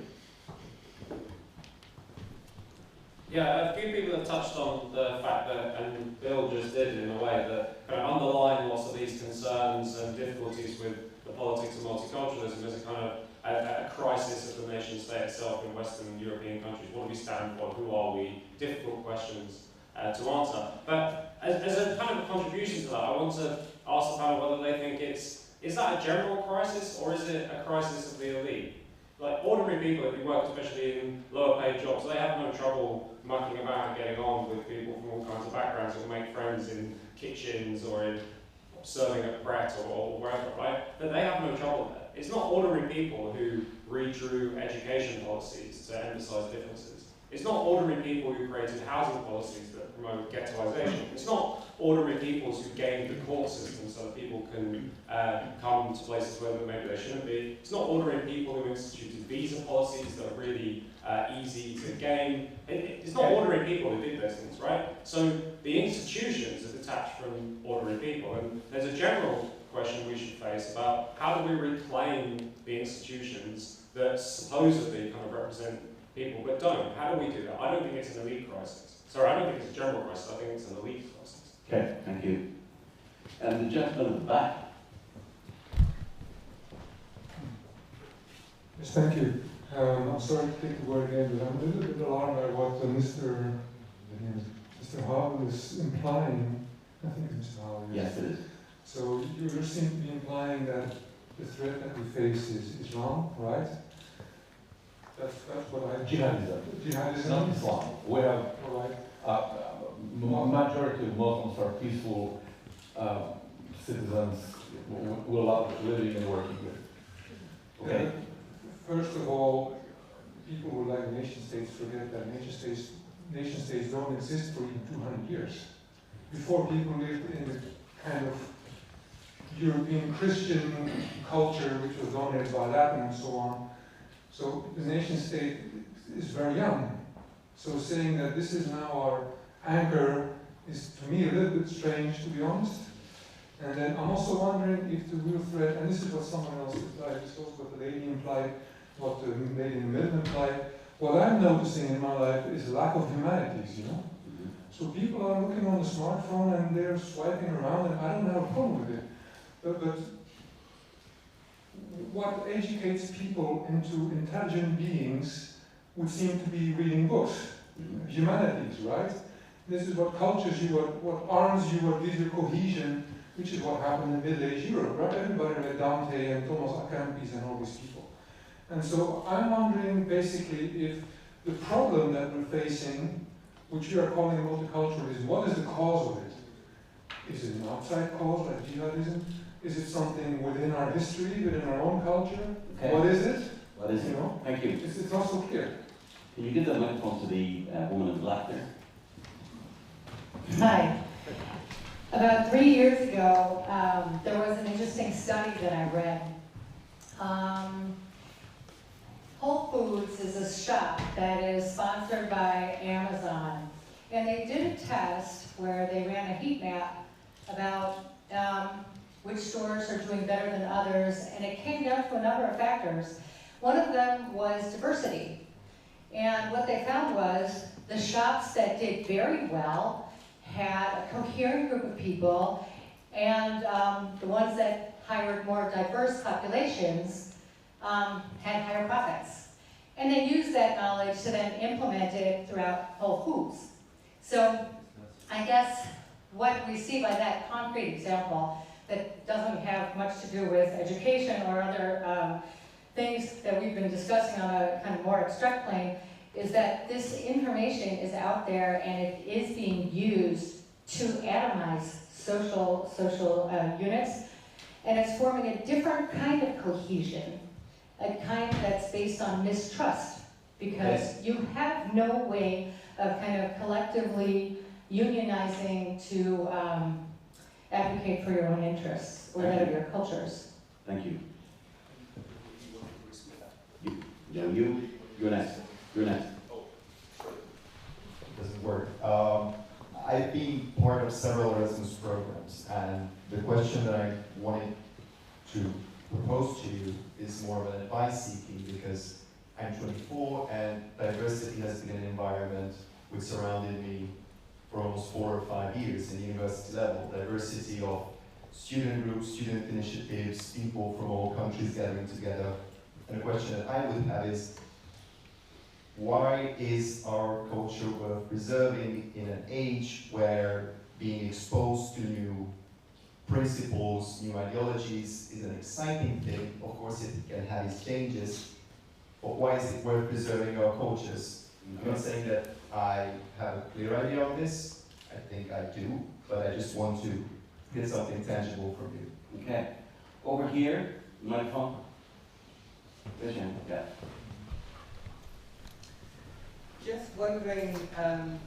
Yeah, a few people have touched on the fact that, and Bill just did in a way, that kind of underlying lots of these concerns and difficulties with the politics of multiculturalism is a kind of a crisis of the nation state itself in Western European countries. What do we stand for? Who are we? Difficult questions to answer. But as a kind of a contribution to that, I want to ask the panel whether they think is that a general crisis or is it a crisis of the elite? Like ordinary people, if you work especially in lower paid jobs, they have no trouble mucking about and getting on with people from all kinds of backgrounds who make friends in kitchens or in serving at Pret or wherever, right? But they have no trouble there. It's not ordinary people who redrew education policies to emphasise differences. It's not ordinary people who created housing policies that promote ghettoisation. It's not ordinary people who gamed the court system so that people can come to places where maybe they shouldn't be. It's not ordinary people who instituted visa policies that are really easy to game. It's not ordinary people who did those things, right? So the institutions are detached from ordinary people, and there's a general question we should face about how do we reclaim the institutions that supposedly kind of represent people but don't. How do we do that? I don't think it's an elite crisis. Sorry, I don't think it's a general crisis. I think it's an elite crisis. Okay, thank you. And the gentleman at the back. Yes, thank you. I'm sorry to take the word again, but I'm a little bit alarmed by what Mr. Havel is implying. I think it's Mr. Havel. Yes, it is. So you seem to be implying that the threat that we face is Islam, right? That's what I... Jihadism. Jihadism? Not Islam. We have right. majority of Muslims are peaceful citizens we love living and working with. Okay. First of all, people who like nation states forget that nation states don't exist for even 200 years. Before, people lived in the kind of European Christian culture which was dominated by Latin and so on. So the nation state is very young. So saying that this is now our anchor is to me a little bit strange, to be honest. And then I'm also wondering if the real threat, and this is what someone else implied, this is also what the lady implied, what the lady in the middle implied. What I'm noticing in my life is a lack of humanities, you know? So people are looking on the smartphone and they're swiping around, and I don't have a problem with it. But what educates people into intelligent beings would seem to be reading books, humanities, right? This is what cultures you, what arms you, what gives you cohesion, which is what happened in Middle-Age Europe, right? Everybody read Dante and Thomas à Kempis and all these people. And so I'm wondering basically if the problem that we're facing, which you are calling multiculturalism, what is the cause of it? Is it an outside cause like jihadism? Is it something within our history, within our own culture? Okay. What is it? What is it? You know? Thank you. It's not so clear. Can you give the microphone to the woman in black there? Hi. About 3 years ago, there was an interesting study that I read. Whole Foods is a shop that is sponsored by Amazon. And they did a test where they ran a heat map about which stores are doing better than others, and it came down to a number of factors. One of them was diversity. And what they found was the shops that did very well had a coherent group of people, and the ones that hired more diverse populations had higher profits. And they used that knowledge to then implement it throughout Whole Foods. So I guess what we see by that concrete example that doesn't have much to do with education or other things that we've been discussing on a kind of more abstract plane is that this information is out there and it is being used to atomize social units, and it's forming a different kind of cohesion, a kind that's based on mistrust, because you have no way of kind of collectively unionizing to advocate for your own interests or that of your cultures. Thank you. You're next. You're next. It doesn't work. I've been part of several Erasmus programs, and the question that I wanted to propose to you is more of an advice seeking, because I'm 24 and diversity has been an environment which surrounded me for almost 4 or 5 years in the university level. Diversity of student groups, student initiatives, people from all countries gathering together. And the question that I would have is, why is our culture worth preserving in an age where being exposed to new principles, new ideologies is an exciting thing? Of course, it can have its dangers, but why is it worth preserving our cultures? I'm not saying that I have a clear idea on this. I think I do, but I just want to get something tangible from you. Okay. Over here, microphone. Raise your hand. Yeah. Just wondering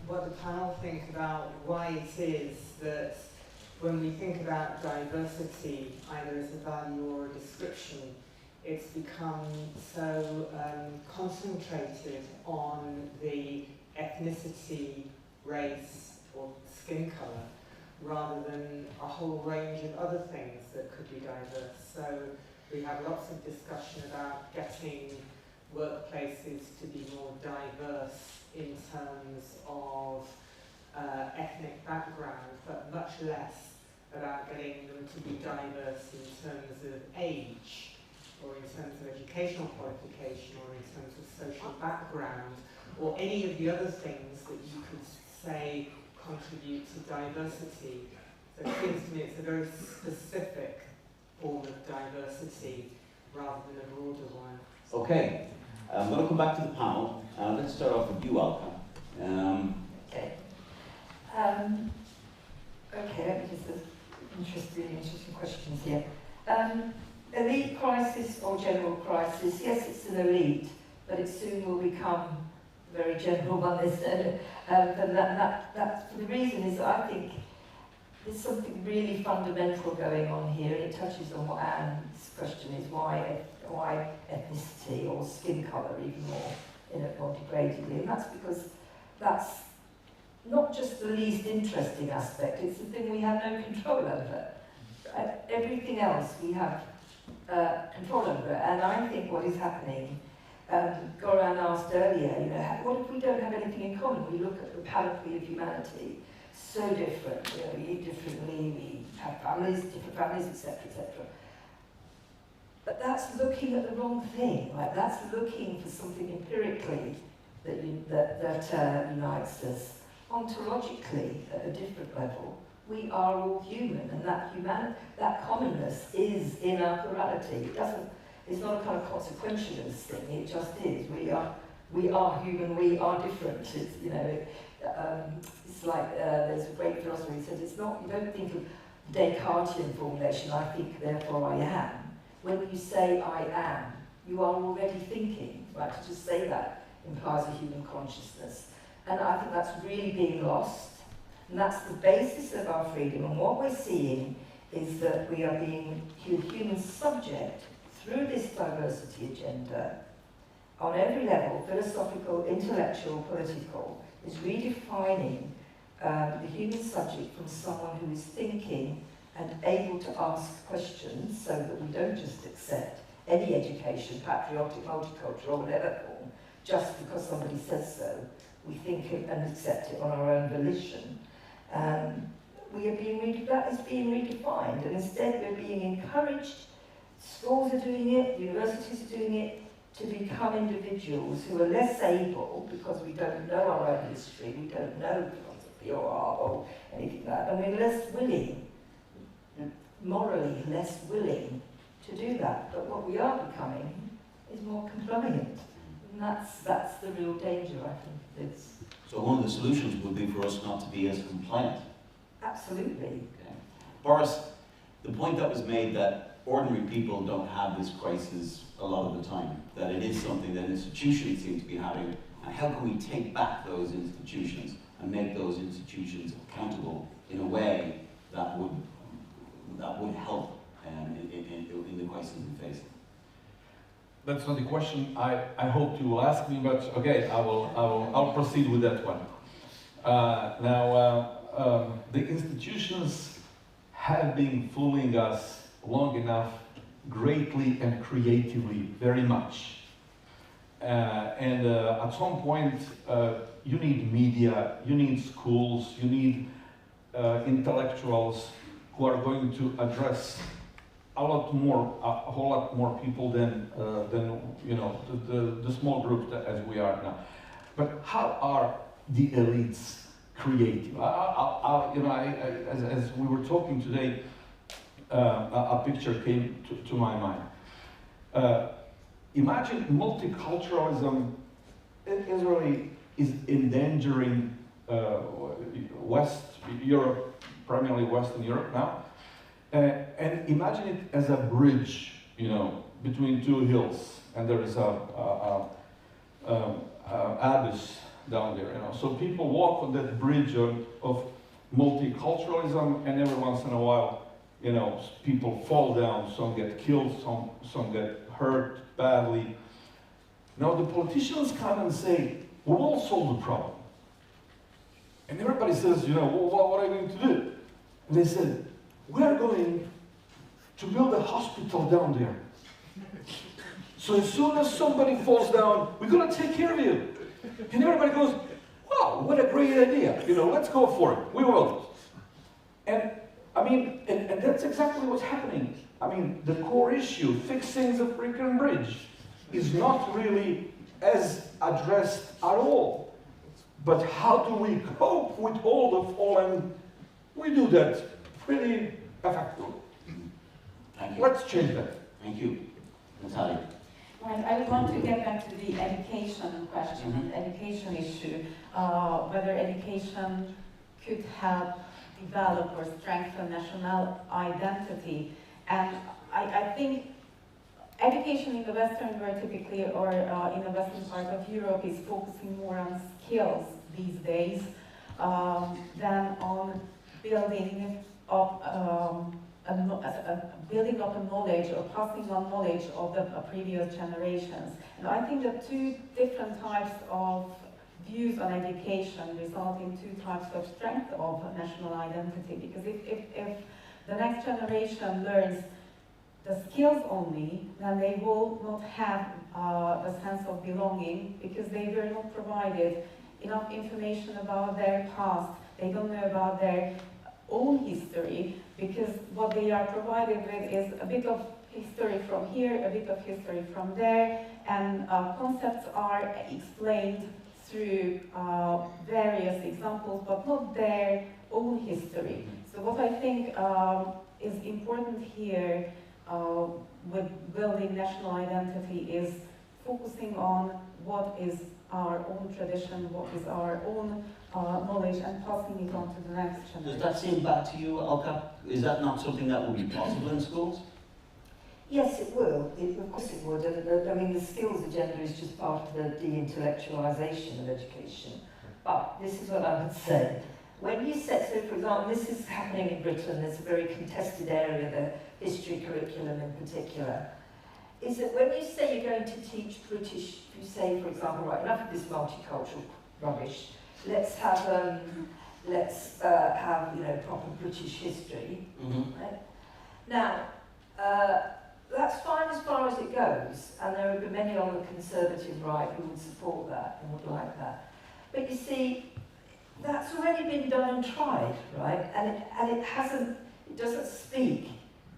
what the panel think about why it is that when we think about diversity, either as a value or a description, it's become so concentrated on the ethnicity, race, or skin colour, rather than a whole range of other things that could be diverse. So we have lots of discussion about getting workplaces to be more diverse in terms of ethnic background, but much less about getting them to be diverse in terms of age, or in terms of educational qualification, or in terms of social background, or any of the other things that you could say contribute to diversity. So it seems to me it's a very specific form of diversity rather than a broader one. Okay, I'm going to come back to the panel. Let's start off with you, Alka. Okay. Okay, there's really interesting questions here. Elite crisis or general crisis? Yes, it's an elite, but it soon will become a very general one. And that for the reason is that I think there's something really fundamental going on here, and it touches on what Anne's question is: why ethnicity or skin colour even more degradedly? And that's because that's not just the least interesting aspect, it's the thing we have no control over. Everything else we have control over. And I think what is happening, Goran asked earlier, what if we don't have anything in common? We look at the panoply of humanity, so different. We eat differently, we have families, different families, etc., etc. But that's looking at the wrong thing. Like, that's looking for something empirically that unites us. Ontologically, at a different level, we are all human, and that commonness is in our plurality. It's not a kind of consequentialist thing. It just is. We are human. We are different. It's like there's a great philosopher who says it's not. You don't think of Descartesian formulation. I think, therefore I am. When you say I am, you are already thinking. Right? To just say that implies a human consciousness. And I think that's really being lost. And that's the basis of our freedom. And what we're seeing is that we are being human subject through this diversity agenda on every level, philosophical, intellectual, political, is redefining the human subject from someone who is thinking and able to ask questions, so that we don't just accept any education, patriotic, multicultural, or whatever form, just because somebody says so. We think and accept it on our own volition. That is being redefined, and instead we're being encouraged, schools are doing it, universities are doing it, to become individuals who are less able, because we don't know our own history, we don't know philosophy or art or anything like that, and we're less willing, morally less willing to do that. But what we are becoming is more compliant. And that's the real danger, I think. So one of the solutions would be for us not to be as compliant. Absolutely. Okay. Boris, the point that was made that ordinary people don't have this crisis a lot of the time, that it is something that institutions seem to be having, and how can we take back those institutions and make those institutions accountable in a way that would help in the crisis we face? That's not the question I hoped you will ask me, but okay, I'll proceed with that one. The institutions have been fooling us long enough, greatly and creatively, very much. And at some point, you need media, you need schools, you need intellectuals who are going to address a whole lot more people than the small group as we are now. But how are the elites creative? As we were talking today, a picture came to my mind. Imagine multiculturalism is endangering West Europe, primarily Western Europe now. And imagine it as a bridge, between two hills, and there is a abyss down there, you know. So people walk on that bridge of multiculturalism, and every once in a while, you know, people fall down, some get killed, some get hurt badly. Now the politicians come and say, we'll all solve the problem. And everybody says, you know, well, what are you going to do? And they said, we're going to build a hospital down there. So as soon as somebody falls down, we're going to take care of you. And everybody goes, wow, what a great idea. You know, let's go for it. We will. And I mean, and that's exactly what's happening. I mean, the core issue, fixing the freaking bridge, is not really as addressed at all. But how do we cope with all the fallen? We do that pretty effectively. Thank you. Let's change that. Thank you. Natalia. Right, I would want to get back to the education question, education issue, whether education could help develop or strengthen national identity. And I think education in the Western world typically, or in the Western part of Europe, is focusing more on skills these days than on building up building up a knowledge or passing on knowledge of the previous generations. And I think that two different types of views on education result in two types of strength of national identity. Because if the next generation learns the skills only, then they will not have the sense of belonging, because they were not provided enough information about their past. They don't know about their own history, because what they are provided with is a bit of history from here, a bit of history from there, and concepts are explained through various examples, but not their own history. So what I think is important here with building national identity is focusing on what is our own tradition, what is our own knowledge, and passing it on to the next generation. Does that seem bad to you, Alka? Is that not something that would be possible in schools? Yes, it will. Of course it would. And, I mean, the skills agenda is just part of the de-intellectualisation of education. But this is what I would say. When you set, so for example, this is happening in Britain, there's a very contested area, the history curriculum in particular, is that when you say you're going to teach British, you say, for example, right, enough of this multicultural rubbish, let's have you know, proper British history. Right? Now, that's fine as far as it goes, and there have been many on the conservative right who would support that and would like that. But you see, that's already been done and tried, right? And it doesn't speak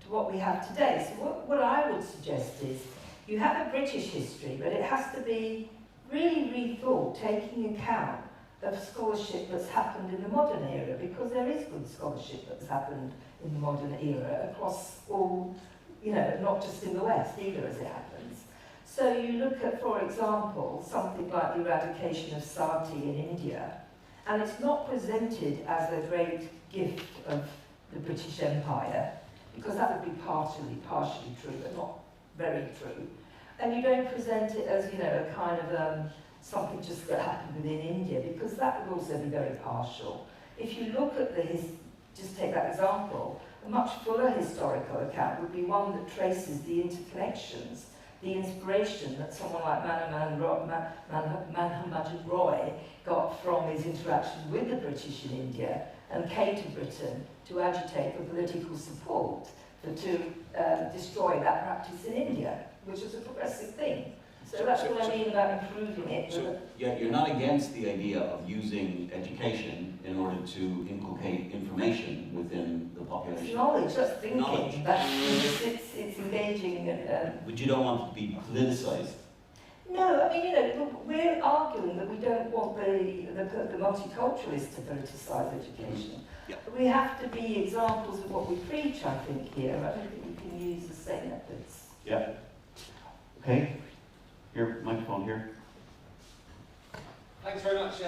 to what we have today. So what I would suggest is you have a British history, but it has to be really rethought, taking account of scholarship that's happened in the modern era, because there is good scholarship that's happened in the modern era across all, you know, not just in the West either, as it happens. So you look at, for example, something like the eradication of sati in India, and it's not presented as a great gift of the British Empire, because that would be partially true, but not very true. And you don't present it as, you know, a kind of something just that happened within India, because that would also be very partial. If you look at just take that example, a much fuller historical account would be one that traces the interconnections, the inspiration that someone like Manhammad Roy got from his interactions with the British in India and came to Britain to agitate for political support to destroy that practice in India, which was a progressive thing. So that's what I mean about improving it. So you're not against the idea of using education in order to inculcate information within the population? It's knowledge, that's thinking. Knowledge. It's engaging. But you don't want it to be politicized? No, I mean, you know, we're arguing that we don't want the multiculturalists to politicise education. Yeah. We have to be examples of what we preach, I think, here. I don't think we can use the same methods. Yeah. Okay. Here, microphone here. Thanks very much.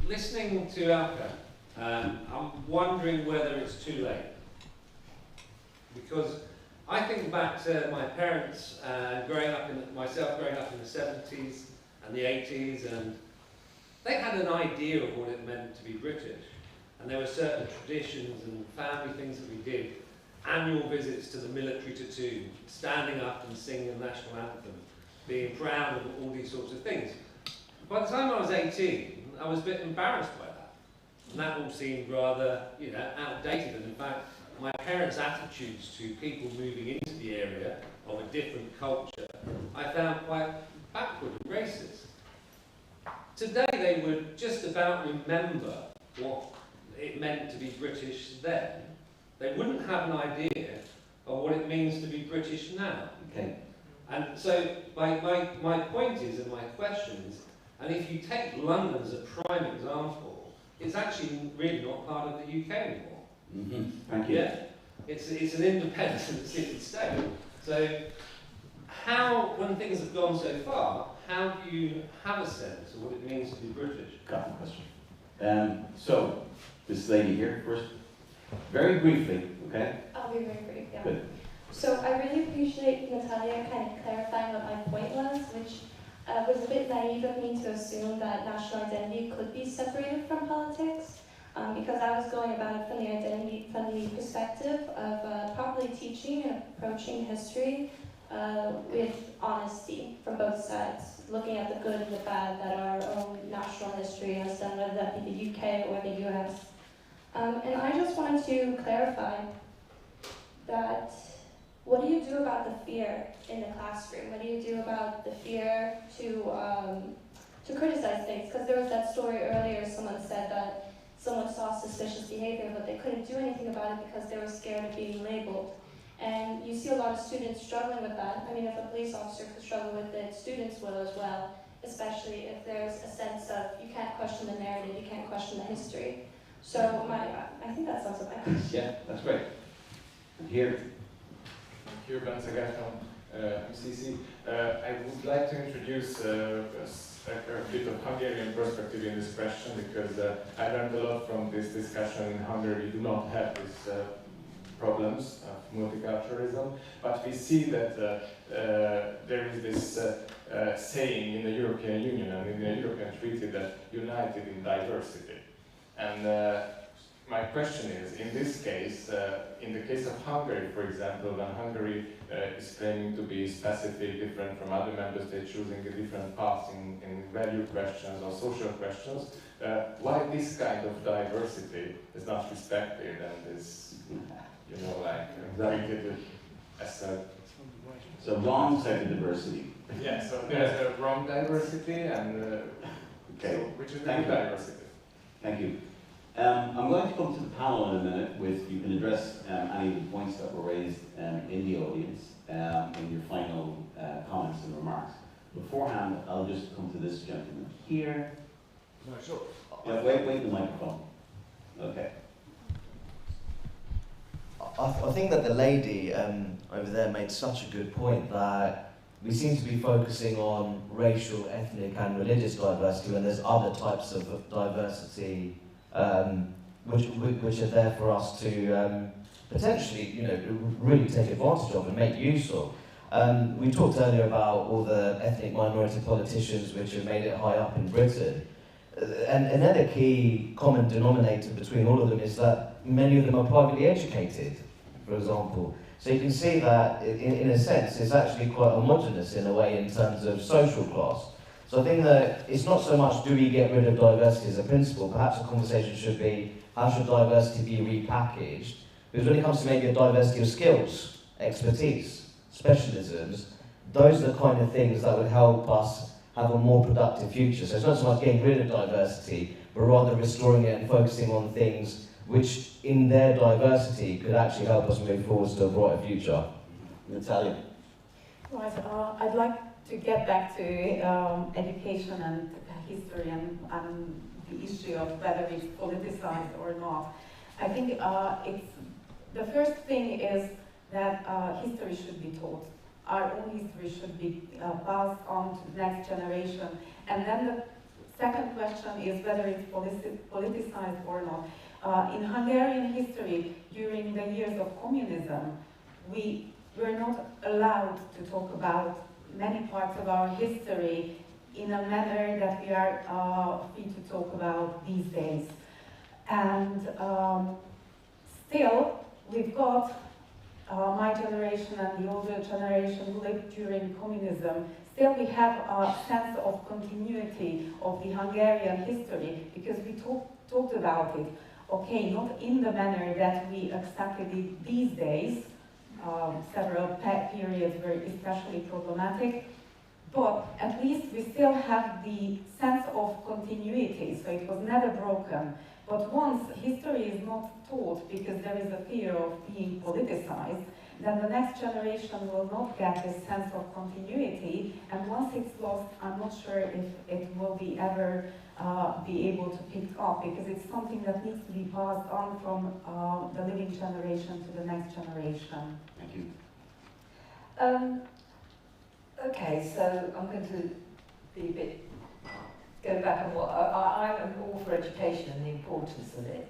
Listening to Alka, I'm wondering whether it's too late. Because I think back to my parents growing up in the 70s and the 80s, and they had an idea of what it meant to be British. And there were certain traditions and family things that we did. Annual visits to the military tattoo, standing up and singing the national anthem, being proud of all these sorts of things. By the time I was 18, I was a bit embarrassed by that. And that all seemed rather, you know, outdated. And in fact, my parents' attitudes to people moving into the area of a different culture, I found quite backward and racist. Today, they would just about remember what it meant to be British then. They wouldn't have an idea of what it means to be British now. Okay. And so my point is, and my question is, and if you take London as a prime example, it's actually really not part of the UK anymore. Mm-hmm. Thank you. Yeah, it's an independent city-state. So how, when things have gone so far, how do you have a sense of what it means to be British? Got the question. So, this lady here first. Very briefly, okay? I'll be very brief, yeah. Good. So I really appreciate Natalia kind of clarifying what my point was, which was a bit naive of me to assume that national identity could be separated from politics, because I was going about it from the perspective of properly teaching and approaching history with honesty from both sides, looking at the good and the bad that our own national history has done, whether that be the UK or the US. And I just wanted to clarify that what do you do about the fear in the classroom? What do you do about the fear to criticize things? Because there was that story earlier, someone said that someone saw suspicious behavior, but they couldn't do anything about it because they were scared of being labeled. And you see a lot of students struggling with that. I mean, if a police officer could struggle with it, students will as well, especially if there's a sense of you can't question the narrative, you can't question the history. So I think that sums up my question. Yeah, that's great. And here. Here, Zagreb from MCC. I would like to introduce a bit of Hungarian perspective in this question, because I learned a lot from this discussion. In Hungary, we do not have these problems of multiculturalism, but we see that there is this saying in the European Union and in the European Treaty that united in diversity. And my question is, in this case, in the case of Hungary, for example, when Hungary is claiming to be specifically different from other member states, choosing a different path in value questions or social questions, why this kind of diversity is not respected and is, you know, like treated as a... So wrong side of diversity. Yeah, so there's a wrong diversity and okay. So, which is the good diversity. Thank you. I'm going to come to the panel in a minute with, you can address any of the points that were raised in the audience in your final comments and remarks. Beforehand, I'll just come to this gentleman here. No, sure. Yeah, wait the microphone. Okay. I think that the lady over there made such a good point that we seem to be focusing on racial, ethnic and religious diversity when there's other types of diversity which are there for us to potentially, you know, really take advantage of and make use of. We talked earlier about all the ethnic minority politicians which have made it high up in Britain. And another key common denominator between all of them is that many of them are privately educated, for example. So you can see that, in a sense, it's actually quite homogenous in a way in terms of social class. So I think that it's not so much do we get rid of diversity as a principle, perhaps the conversation should be how should diversity be repackaged? Because when it comes to maybe a diversity of skills, expertise, specialisms, those are the kind of things that would help us have a more productive future. So it's not so much getting rid of diversity, but rather restoring it and focusing on things which in their diversity could actually help us move forward to a brighter future. Natalia. Right, I'd like to get back to education and history and the issue of whether it's politicized or not. I think it's the first thing is that history should be taught. Our own history should be passed on to the next generation. And then the second question is whether it's politicized or not. In Hungarian history, during the years of communism, we were not allowed to talk about many parts of our history in a manner that we are free to talk about these days. And still, we've got my generation and the older generation who lived during communism. Still, we have a sense of continuity of the Hungarian history because we talked about it. Okay, not in the manner that we accepted it these days. Several periods were especially problematic, but at least we still have the sense of continuity, so it was never broken. But once history is not taught because there is a fear of being politicized, then the next generation will not get this sense of continuity, and once it's lost, I'm not sure if it will be ever be able to pick up, because it's something that needs to be passed on from the living generation to the next generation. Thank you. Okay, so I'm going to be a bit, go back on what, I'm all for education and the importance of it.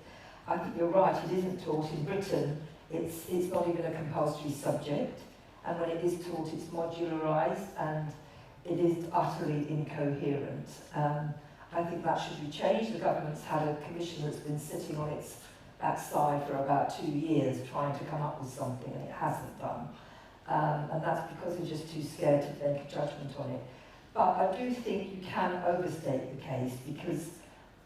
I think you're right, it isn't taught in Britain. It's not even a compulsory subject, and when it is taught, it's modularised and it is utterly incoherent. I think that should be changed. The government's had a commission that's been sitting on its backside for about 2 years trying to come up with something, and it hasn't done. And that's because they're just too scared to make a judgment on it. But I do think you can overstate the case, because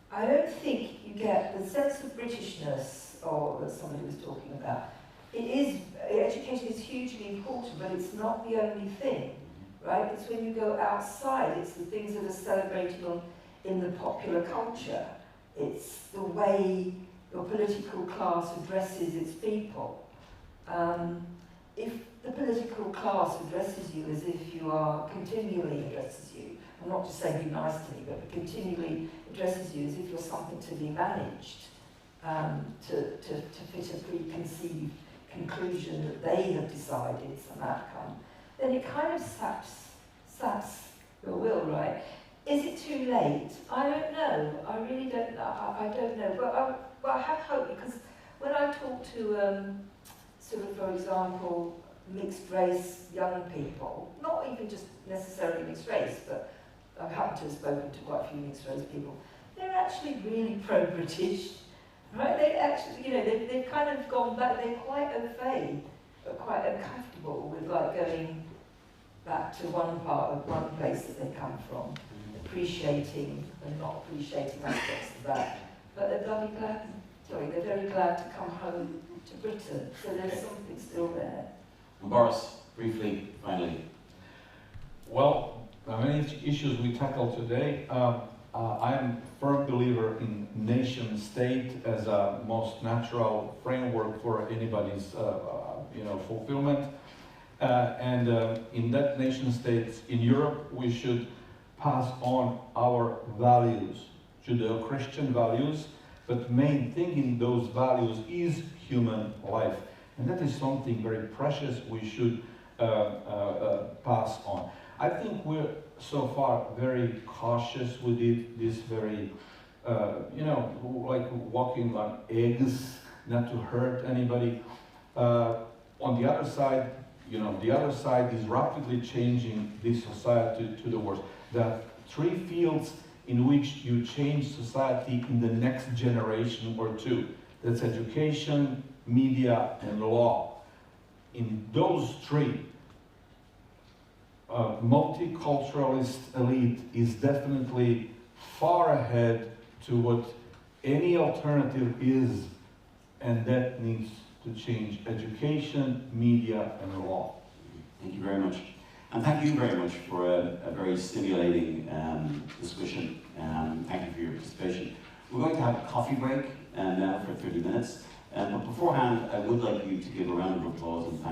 I don't think you get the sense of Britishness, or that somebody was talking about. Education is hugely important, but it's not the only thing, right? It's when you go outside, it's the things that are celebrated in the popular culture. It's the way your political class addresses its people. If the political class addresses you as if you are, continually addresses you, I'm not just saying be nice to me, but continually addresses you as if you're something to be managed, to fit a preconceived conclusion that they have decided some outcome, then it kind of saps your will, right? Is it too late? I don't know. I really don't know. I don't know. But I have hope, because when I talk to, sort of, for example, mixed race young people, not even just necessarily mixed race, but I happen to have spoken to quite a few mixed race people, they're actually really pro-British, right? They actually, you know, they've kind of gone back, they're quite au fait, but quite uncomfortable with like going back to one place that they come from, appreciating and not appreciating aspects of that. But they're bloody glad, they're very glad to come home to Britain, so there's something still there. And Boris, briefly, finally. Well, the many issues we tackle today, I am a firm believer in nation-state as a most natural framework for anybody's fulfillment. And in that nation-state, in Europe, we should pass on our values, Judeo-Christian values, but main thing in those values is human life. And that is something very precious we should pass on. I think we're so far very cautious with it, this very, like walking on eggs, not to hurt anybody. On the other side, the other side is rapidly changing this society to the worse. There are 3 fields in which you change society in the next generation or 2. That's education, media, and law. In those 3, multiculturalist elite is definitely far ahead to what any alternative is, and that needs to change: education, media, and law. Thank you very much. And thank you very much for a very stimulating discussion. Thank you for your participation. We're going to have a coffee break now for 30 minutes. But beforehand, I would like you to give a round of applause and thank